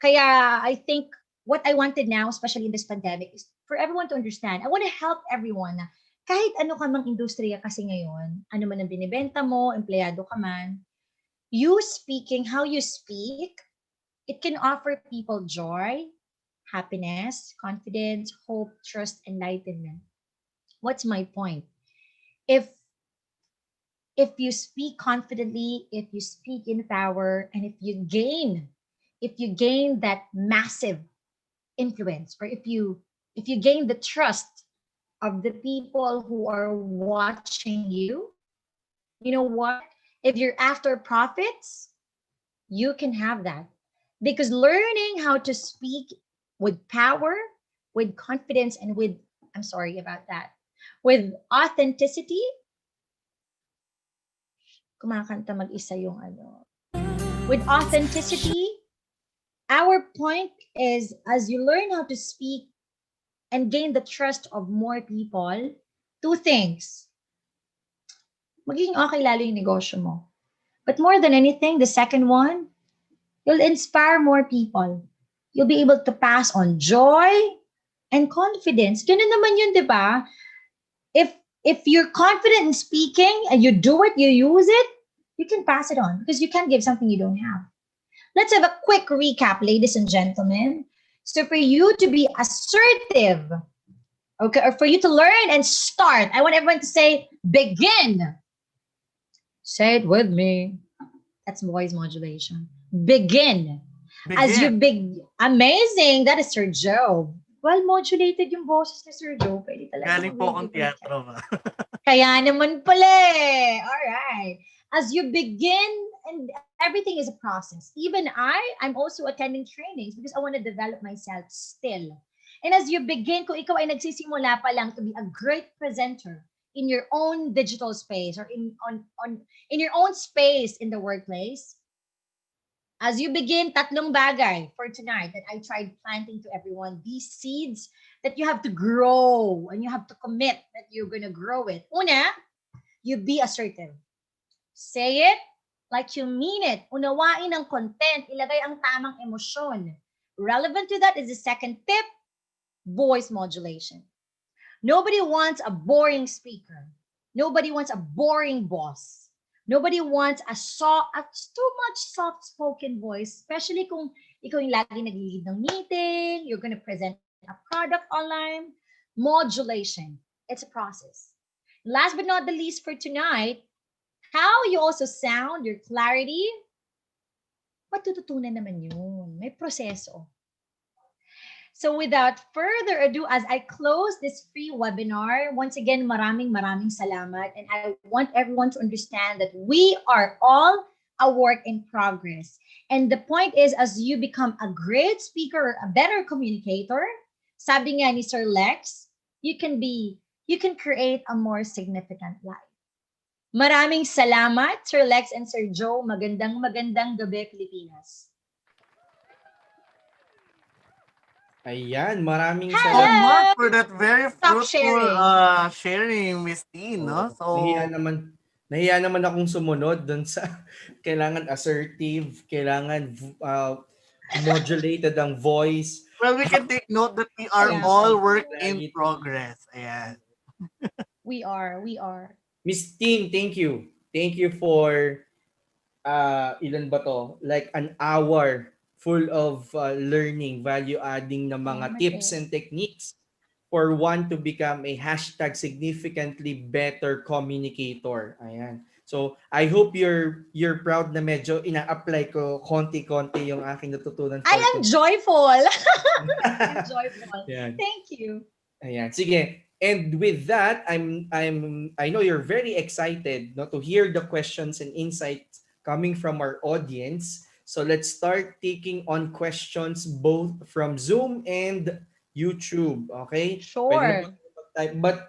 kaya I think what I wanted now, especially in this pandemic, is for everyone to understand. I want to help everyone na kahit ano ka mang industriya kasi ngayon, ano man ang binibenta mo, empleyado ka man, you speaking, how you speak, it can offer people joy, happiness, confidence, hope, trust, enlightenment. What's my point? If you speak confidently, if you speak in power, and if you gain if you gain that massive influence, or if you gain the trust of the people who are watching you know what? If you're after profits, you can have that. Because learning how to speak with power, with confidence, and with, I'm sorry about that, with authenticity, kumakanta mag-isa yung ano. With authenticity, our point is as you learn how to speak and gain the trust of more people, two things. Magiging okay lalo yung negosyo mo. But more than anything, the second one, you'll inspire more people. You'll be able to pass on joy and confidence. Ganun naman yun, di ba? If you're confident in speaking and you do it, you use it, you can pass it on because you can't give something you don't have. Let's have a quick recap, ladies and gentlemen. So for you to be assertive, okay, or for you to learn and start, I want everyone to say, begin. Say it with me. That's voice modulation. Begin. As you Begin. amazing. That is Sir Joe. Well modulated yung boses ni Sir Joe. Pwede talaga Galing po akong mag-video teatro ba? Kaya naman pala eh. All right. As you begin, and everything is a process. Even I'm also attending trainings because I want to develop myself still. And as you begin, kung ikaw ay nagsisimula pa lang to be a great presenter in your own digital space or in your own space in the workplace, as you begin, tatlong bagay for tonight that I tried planting to everyone. These seeds that you have to grow and you have to commit that you're going to grow it. Una, you be assertive. Say it like you mean it. Unawain ang content. Ilagay ang tamang emosyon. Relevant to that is the second tip, voice modulation. Nobody wants a boring speaker. Nobody wants a boring boss. Nobody wants a too much soft-spoken voice, especially kung ikaw yung lagi nag-lead ng meeting, you're gonna present a product online. Modulation. It's a process. Last but not the least for tonight, how you also sound, your clarity, matututunan naman yun. May proseso. So without further ado, as I close this free webinar, once again, maraming salamat. And I want everyone to understand that we are all a work in progress. And the point is, as you become a great speaker, a better communicator, sabi nga ni Sir Lex, you can create a more significant life. Maraming salamat, Sir Lex and Sir Joe. Magandang gabi, Pilipinas. Ayan, maraming So salamat. much for that very Stop fruitful sharing. sharing, Miss Teen, no? So, Nahiya naman akong sumunod doon sa kailangan assertive, kailangan modulated ang voice. well, we can take note that we are Salamat. all work in Clarity. progress. Ayan. We are. Miss Teen, thank you. Thank you for ilan ba to? Like an hour full of learning, value adding na mga Salamat tips eh. and techniques for one to become a hashtag significantly better communicator. Ayan. So, I hope you're proud na medyo ina-apply ko konti-konti yung aking natutunan for I am today. joyful. I'm joyful. Ayan. Thank you. Ayan. Sige. And with that, I know you're very excited no, to hear the questions and insights coming from our audience. So let's start taking on questions both from Zoom and YouTube. Okay? Pwede na Sure. po kayo mag-type. But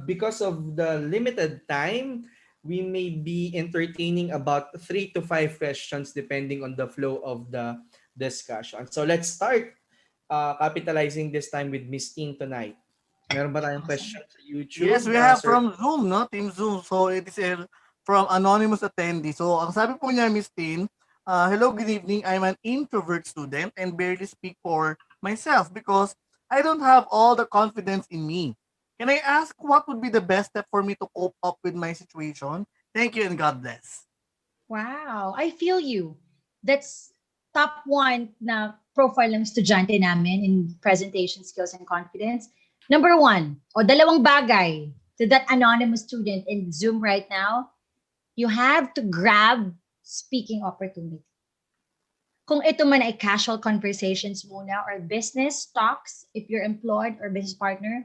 because of the limited time, we may be entertaining about 3 to 5 questions depending on the flow of the discussion. So let's start capitalizing this time with Miss Teen tonight. Meron ba tayong question sa YouTube? Yes, we have Sir? from Zoom, no? Team Zoom. So, it is from anonymous attendee. So, ang sabi po niya, Miss Teen, hello, good evening. I'm an introvert student and barely speak for myself because I don't have all the confidence in me. Can I ask what would be the best step for me to cope up with my situation? Thank you and God bless. Wow. I feel you. That's top one na profile ng estudyante namin in presentation skills and confidence. Number one, o dalawang bagay to that anonymous student in Zoom right now, you have to grab speaking opportunity. Kung ito man ay casual conversations muna or business talks, if you're employed or business partner,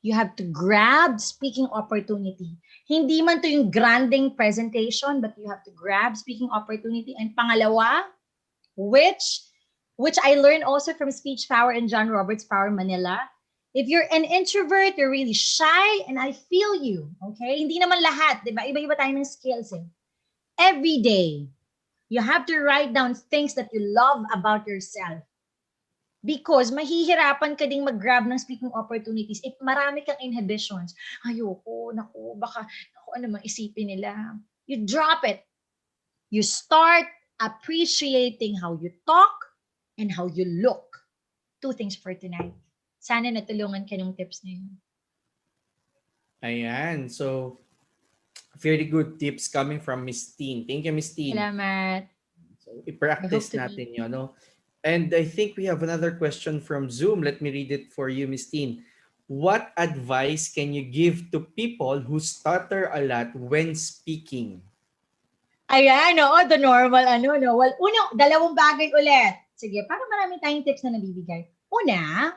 you have to grab speaking opportunity. Hindi man to yung granding presentation, but you have to grab speaking opportunity. And pangalawa, which I learned also from Speech Power and John Roberts Power Manila. If you're an introvert, you're really shy, and I feel you, okay? Hindi naman lahat, di ba? Iba-iba tayo ng skills eh. Every day, you have to write down things that you love about yourself. Because mahihirapan ka ding mag-grab ng speaking opportunities if marami kang inhibitions. Ayoko, naku, baka, naku, ano mang isipin nila. You drop it. You start appreciating how you talk and how you look. 2 things for tonight. Sana natulungan ka ng tips na yun. Ayan. So, very good tips coming from Miss Teen. Thank you, Miss Teen. Salamat. So, i-practice I hope to natin yun, no? And I think we have another question from Zoom. Let me read it for you, Miss Teen. What advice can you give to people who stutter a lot when speaking? Ayan, oo, the normal, ano, no? Well, dalawang bagay ulit. Sige, para marami tayong tips na nabibigay. Una,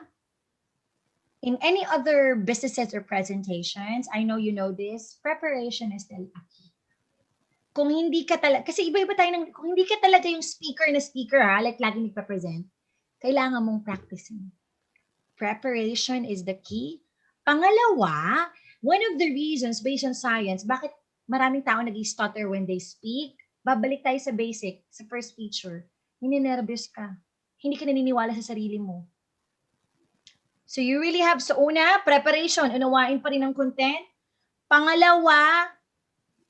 in any other businesses or presentations, I know you know this, preparation is still a key. Kung hindi ka talaga, kasi iba-iba tayo ng, kung hindi ka talaga yung speaker ha, like lagi nagpa-present, kailangan mong practicing. Preparation is the key. Pangalawa, one of the reasons based on science, bakit maraming tao nag-stutter when they speak, babalik tayo sa basic, sa first feature, nervous ka. Hindi ka naniniwala sa sarili mo. So you really have, sa una, preparation, unawain pa rin ang content. Pangalawa,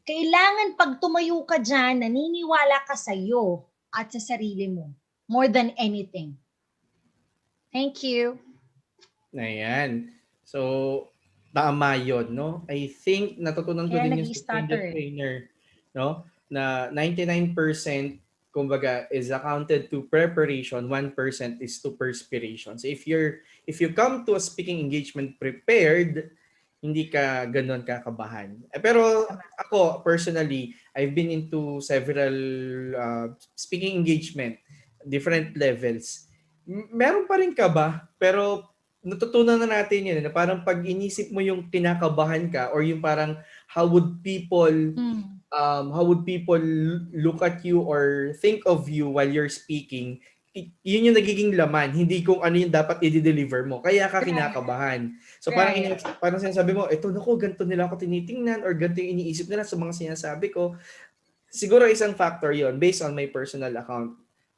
kailangan pag tumayo ka dyan, naniniwala ka sa iyo at sa sarili mo. More than anything. Thank you. Ayan. So, tama yun, no? I think natutunan ko Kaya din yung sa nag-stutter eh. trainer, no? Na 99% kumbaga is accounted to preparation, 1% is to perspiration. So if you come to a speaking engagement prepared, hindi ka ganoon kakabahan. Pero ako personally, I've been into several speaking engagement, different levels. Meron pa rin kaba, pero natutunan na natin yun na parang pag inisip mo yung kinakabahan ka or yung parang how would people look at you or think of you while you're speaking, yun yung nagiging laman, hindi kung ano yung dapat i-deliver mo. Kaya ka kinakabahan. So parang parang sinasabi mo, eto naku, ganito nila ako tinitingnan or ganito yung iniisip nila sa mga sinasabi ko. Siguro isang factor yon based on my personal account.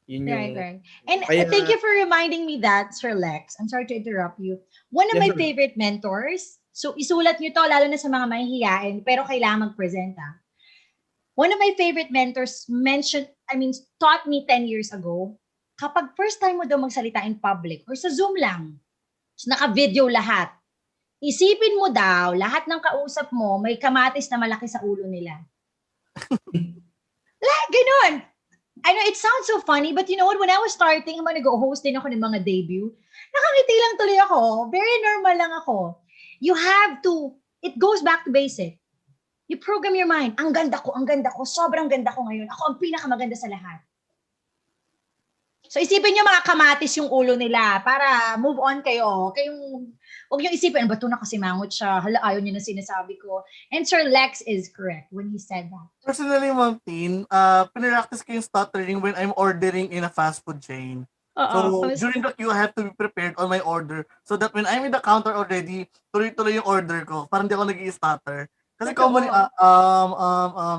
Yun yung Right. And kaya, thank you for reminding me that, Sir Lex. I'm sorry to interrupt you. One of Yes, my sir. favorite mentors, so isulat nyo to, lalo na sa mga mahihiyain, pero kailangan mag-present ha. One of my favorite mentors taught me 10 years ago, kapag first time mo daw magsalita in public or sa Zoom lang, so naka-video lahat, isipin mo daw, lahat ng kausap mo, may kamatis na malaki sa ulo nila. Ganon. I know it sounds so funny, but you know what? When I was starting, nag-host din ako ng mga debut, nakangiti lang tuloy ako. Very normal lang ako. You have to, it goes back to basic. You program your mind. Ang ganda ko, sobrang ganda ko ngayon. Ako ang pinakamaganda sa lahat. So isipin nyo mga kamatis yung ulo nila para move on kayo. Huwag nyo isipin, ba ito na kasi mangot siya? Hala, ayaw niya na sinasabi ko. And Sir Lex is correct when he said that. Personally, Ma'am Teen, pinractice ko yung stuttering when I'm ordering in a fast food chain. So, during the queue, I have to be prepared on my order so that when I'm in the counter already, tuloy-tuloy yung order ko. Parang di ako nag-i-stutter. Kasi commonly,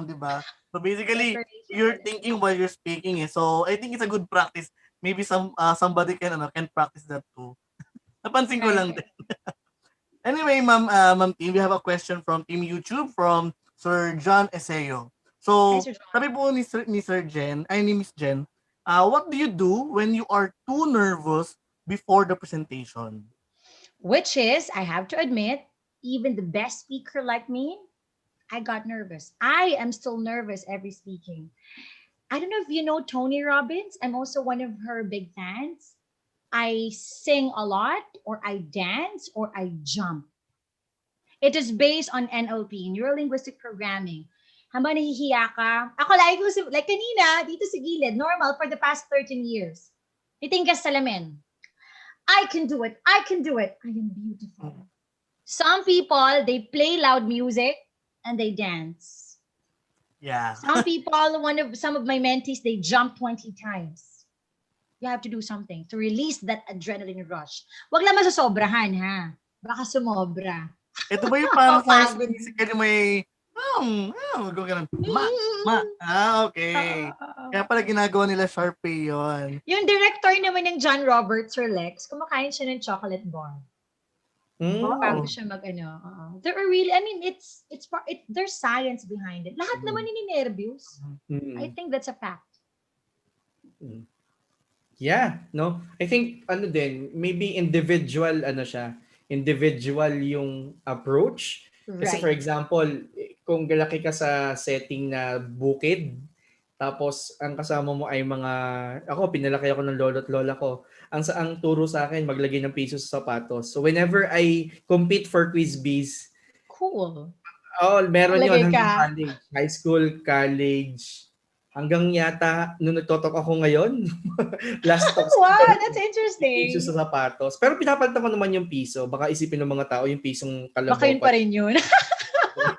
di ba? So, basically, you're thinking while you're speaking. So, I think it's a good practice. Maybe somebody can practice that too. Napansin ko lang din. Anyway, Ma'am Team, we have a question from Team YouTube from Sir John Eseo. So, sabi po ni Sir Jen, ni Miss Jen, what do you do when you are too nervous before the presentation? Which is, I have to admit, even the best speaker like me, I got nervous. I am still nervous every speaking. I don't know if you know Tony Robbins. I'm also one of her big fans. I sing a lot, or I dance, or I jump. It is based on NLP, Neuro-Linguistic Programming. Habang nahihiya ka. Ako lagi ko, like kanina, dito sa gilid, normal for the past 13 years. Titingin ka sa salamin. I can do it. I can do it. I am beautiful. Some people, they play loud music and they dance. Yeah. Some people, some of my mentees, they jump 20 times. You have to do something to release that adrenaline rush. Wag lang masasobrahan, ha? Baka sumobra. Ito ba yung parang science Papagod. basically may ganun. Okay. Kaya pala ginagawa nila Sharpay yon. Yung director naman ng John Roberts or Lex, kumakain siya ng chocolate bar. Bago Oh. siya there are really, I mean, there's science behind it. Lahat naman nininervyos. I think that's a fact. Yeah, no? I think, maybe individual yung approach. Kasi for Right. example, kung galaki ka sa setting na bukid, tapos ang kasama mo ay pinalaki ako ng lolo't lola ko. Ang turo sa akin, maglagay ng piso sa sapatos. So whenever I compete for quiz bees, Cool. meron Maglagay yun hanggang ka? college, high school, college, hanggang yata, nung nagtotok ako ngayon, last talks, Wow, that's piso interesting. sa sapatos. Pero pinapalitan ko naman yung piso. Baka isipin ng mga tao yung pisong Baka yun kalabaw. pa rin yun.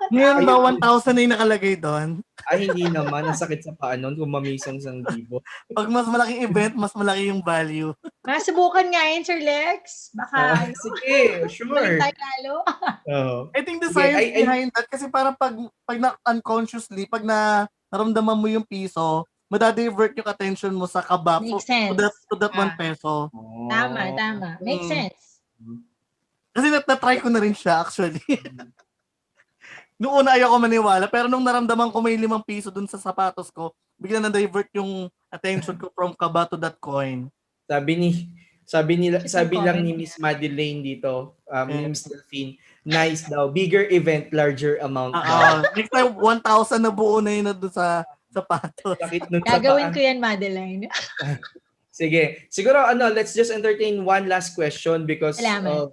Ngayon Ayun. ba 1,000 na yung nakalagay doon? Ay, hindi naman. Ang sakit sa paa nun kung mamisong 1,000. Pag mas malaking event, mas malaki yung value. Masubukan nga yun, Sir Lex. Baka, Sige, balik sure. tayo lalo. I think the Sige, science behind that, kasi parang pag unconsciously, pag naramdaman mo yung piso, madadivert yung attention mo sa kaba Makes to sense. that 1 peso. Tama. Makes sense. Kasi na-try ko na rin siya actually. Noong una ayoko maniwala, pero nung naramdaman ko may 5 piso dun sa sapatos ko, bigla na-divert yung attention ko from kaba to that coin. Sabi lang ni comment. Miss Madeleine dito, ni Miss Delphine, nice daw. Bigger event, larger amount daw. Next time, 1,000 na buo na yun na doon sa sapatos. Sakit nun sa Gagawin paa. ko yan, Madeline. Sige. Siguro let's just entertain one last question because Salamat. of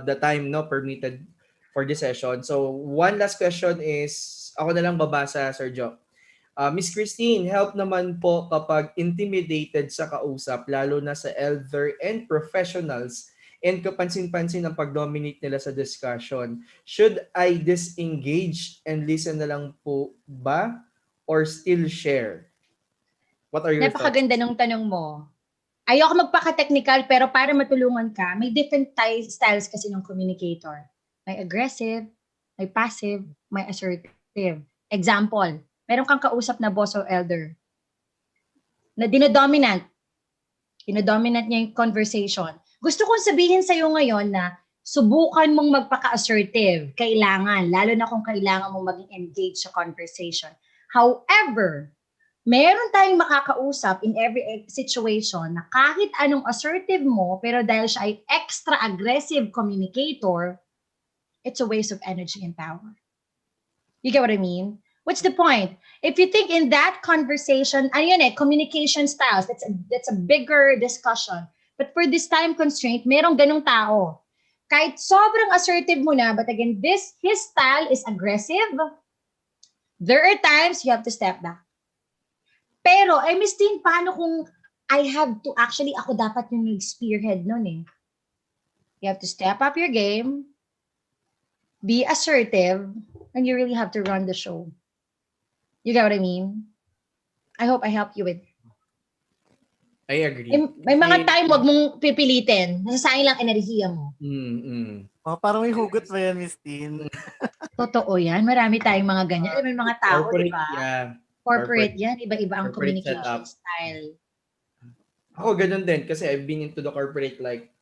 the time permitted for this session. So one last question is ako na lang babasa, Sir Jo. Miss Kristine, help naman po kapag intimidated sa kausap lalo na sa elder and professionals and kapansin-pansin ang pag-dominate nila sa discussion. Should I disengage and listen na lang po ba or still share? What are your thoughts? Napakaganda ng tanong mo. Ayoko magpaka-technical, pero para matulungan ka, may different styles kasi ng communicator. May aggressive, may passive, may assertive. Example, meron kang kausap na boss o elder na dinodominant. Dinodominant niya yung conversation. Gusto kong sabihin sa'yo ngayon na subukan mong magpaka-assertive. Kailangan, lalo na kung kailangan mong maging engaged sa conversation. However, meron tayong makakausap in every situation na kahit anong assertive mo, pero dahil siya ay extra aggressive communicator, it's a waste of energy and power. You get what I mean? What's the point? If you think in that conversation, communication styles, that's a bigger discussion. But for this time constraint, merong ganong tao. Kahit sobrang assertive mo na, but again, his style is aggressive, there are times you have to step back. Pero, Miss Dean, paano kung ako dapat yung spearhead nun eh. You have to step up your game, be assertive, and you really have to run the show. You get what I mean? I hope I helped you with. I agree. May mga time wag mong pipilitin. Nasasayang lang enerhiya mo. Parang may hugot pa yan, Miss Tin. Totoo yan. Marami tayong mga ganyan. May mga tao, di ba? Yeah. Corporate yan. Iba-iba ang Corporate communication setup. style. Ako ganun din kasi I've been into the corporate like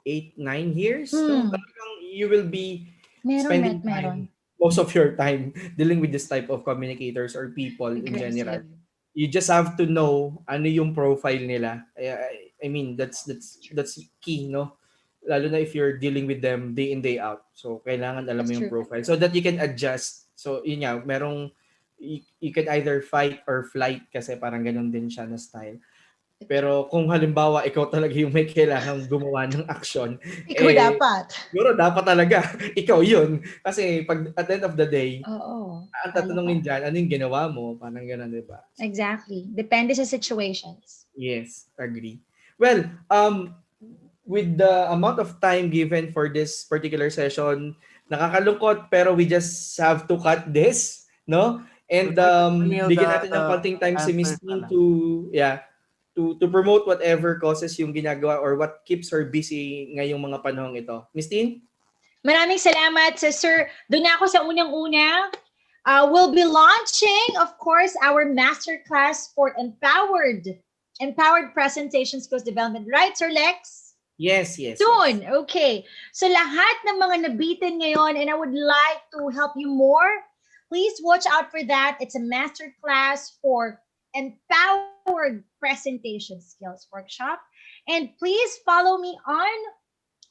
8-9 years. So talagang you will be spending time, most of your time dealing with this type of communicators or people in general. You just have to know ano yung profile nila. I mean, that's key, no? Lalo na if you're dealing with them day in, day out. So, kailangan alam mo yung profile so that you can adjust. So, yun nga, you can either fight or flight kasi parang ganun din siya na style. Pero kung halimbawa ikaw talaga yung may kailangang gumawa ng action, Ikaw dapat. siguro dapat talaga ikaw yun. Kasi pag at the end of the day, Oo. ang Tama ka. tatanungin dyan, ano yung ginawa mo? Parang gano'n, di ba? Exactly. Depende sa situations. Yes, agree. Well, with the amount of time given for this particular session, nakakalungkot pero we just have to cut this, no? And We'd like to continue bigyan natin ng the konting time si Miss answers na Teen lang. to promote whatever causes yung ginagawa or what keeps her busy ngayong mga panahong ito. Miss Teen? Maraming salamat sa Sir. Doon ako sa unang-una. We'll be launching, of course, our masterclass for empowered presentation skills development. Right, Sir Lex? Yes, yes, yes. Soon. Okay. So lahat ng mga nabitin ngayon, and I would like to help you more, please watch out for that. It's a masterclass for empowered presentation skills workshop. And please follow me on,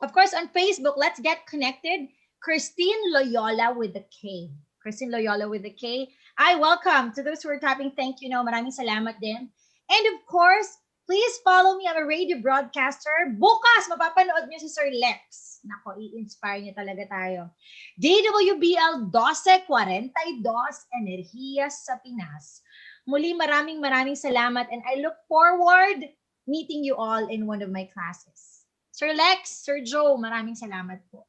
of course, on Facebook. Let's get connected. Kristine Loyola with the K. Kristine Loyola with the K. I welcome to those who are typing. Thank you. No, maraming salamat din. And of course, please follow me. I'm a radio broadcaster. Bukas, mapapanood niyo si Sir Lex. Nako, i-inspire niyo talaga tayo. DWBL 1242 Enerhiyas sa Pinas. Muli, maraming salamat and I look forward meeting you all in one of my classes. Sir Lex, Sir Joe, maraming salamat po.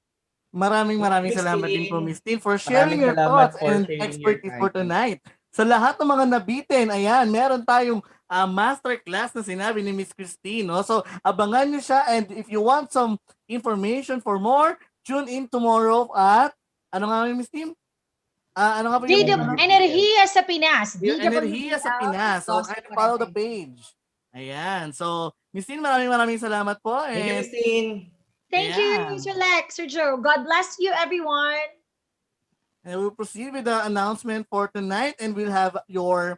Maraming Miss salamat din po, Teen. Miss Teen, for sharing Maraming your salamat thoughts for and sharing your expertise for time. tonight. Sa lahat ng mga nabitin, ayan, meron tayong masterclass na sinabi ni Miss Kristine. No? So, abangan nyo siya, and if you want some information for more, tune in tomorrow at, ano nga Miss Teen? Ano nga po yung Enerhiya sa Pinas. yung Enerhiya sa DWBL Pinas. So, kindly follow the 1242. page. Ayan. So, Miss Teen, maraming salamat po. Thank you, And Miss Teen. Thank you, ayan. Sir Lex, Sir Joe. God bless you, everyone. And we'll proceed with the announcement for tonight, and we'll have your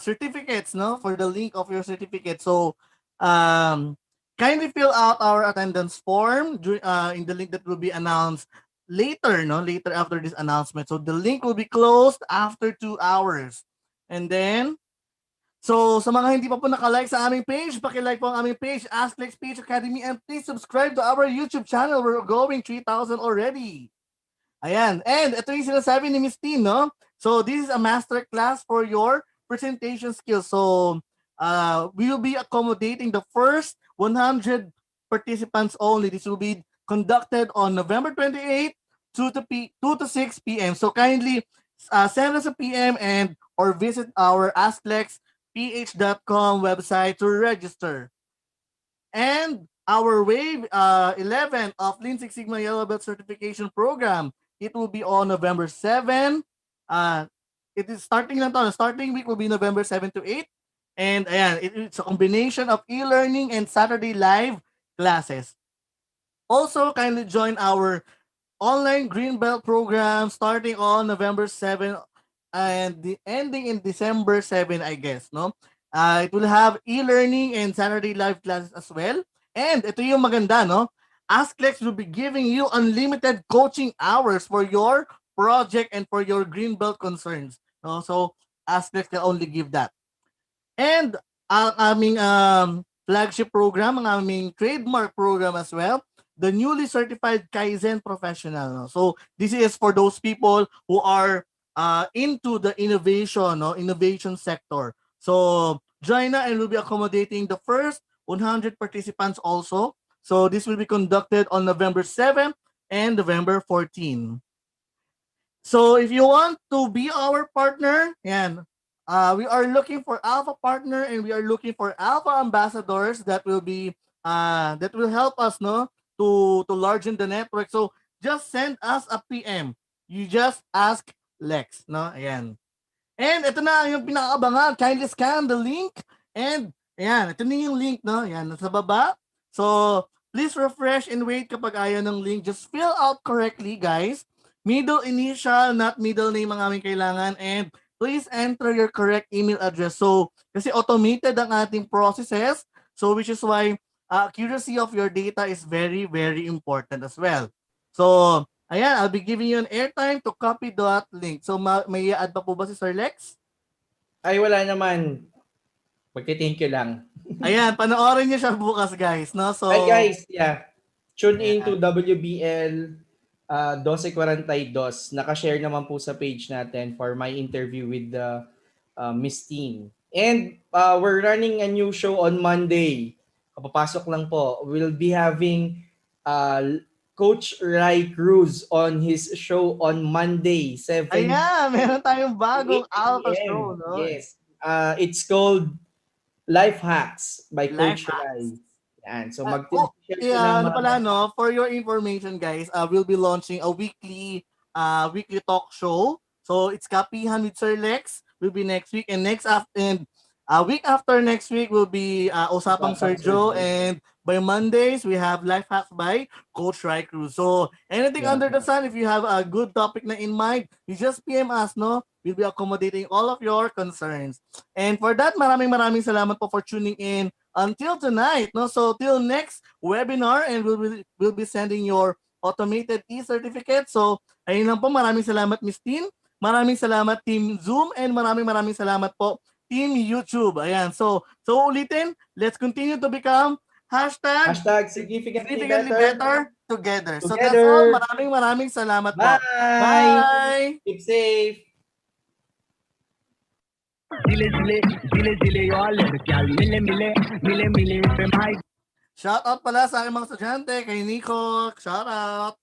certificates, no, for the link of your certificate. So, kindly fill out our attendance form in the link that will be announced later, no, later after this announcement. So the link will be closed after 2 hours, and then. So, sa mga hindi pa po nakalike sa aming page, paki-like po ang aming page, Asklex Speech Academy, and please subscribe to our YouTube channel. We're going 3,000 already. Ayan. And ito yung sinasabi ni Miss Teen, no? So, this is a master class for your presentation skills. So, we will be accommodating the first 100 participants only. This will be conducted on November 28th, 2 to 6 p.m. So, kindly send us a PM and or visit our asklexph.com website to register. And our Wave 11 of Lean Six Sigma Yellow Belt Certification Program, it will be on November 7. It is starting na to. The starting week will be November 7 to 8. And ayan, it's a combination of e-learning and Saturday live classes. Also, kindly join our online green belt program starting on November 7 and ending in December 7, I guess, no? It will have e-learning and Saturday live classes as well. And ito yung maganda, no? Asklex will be giving you unlimited coaching hours for your project and for your green belt concerns. No? So, Asklex can only give that. And ang aming flagship program, ang aming trademark program as well, the newly certified Kaizen professional. No? So this is for those people who are into the innovation sector. So join na, and we'll be accommodating the first 100 participants also. So this will be conducted on November 7th and November 14th. So if you want to be our partner, yan, we are looking for alpha partner, and we are looking for alpha ambassadors that will be that will help us, no, to largen the network. So just send us a PM. You just ask Lex, no? Ayan. And ito na yung pinakaabangan. Kindly scan the link. And ayan, ito na yung link, no? Ayan, nasa baba. So please refresh and wait kapag ayaw ng link. Just fill out correctly, guys. Middle initial, not middle name ang aming kailangan. And please enter your correct email address. So, kasi automated ang ating processes. So, which is why accuracy of your data is very, very important as well. So, ayan, I'll be giving you an airtime to copy that link. So, may i-add pa po ba si Sir Lex? Ay, wala naman. Magti-thank you lang. Ayan, panoorin niyo siya bukas, guys, no? So, Hi guys, yeah. Tune in to ayan. WBL 1242. Naka-share naman po sa page natin for my interview with Miss Teen. And we're running a new show on Monday. Kapapasok lang po. We'll be having Coach Rai Cruz on his show on Monday, 7 Ayan, meron tayong to bagong 8 alpha a.m. show, no? Yes. It's called Life Hacks by Life Coach hacks. Rai. Yan. So Oh, mag-share siya yeah, ng ano mga pala, no? For your information, guys, we'll be launching a weekly talk show. So, it's Kapihan with Sir Lex will be next week, and week after next week will be Usapang usapang Sergio, surgery. and by Mondays we have Life Hacks by Coach Rai Cruz. So, anything Yeah. under the sun, if you have a good topic na in mind, you just PM us, no? We'll be accommodating all of your concerns. And for that, maraming salamat po for tuning in until tonight, no? So till next webinar, and we'll be sending your automated e-certificate. So ayun lang po, maraming salamat Miss Teen, maraming salamat Team Zoom, and maraming salamat po Team YouTube. Ayan, so ulitin, let's continue to become hashtag Hashtag significantly significantly better better together. So that's all, together. maraming salamat po. Bye. Bye! Keep safe. Shout out pala sa aking mga estudyante, kay Nico, shout out!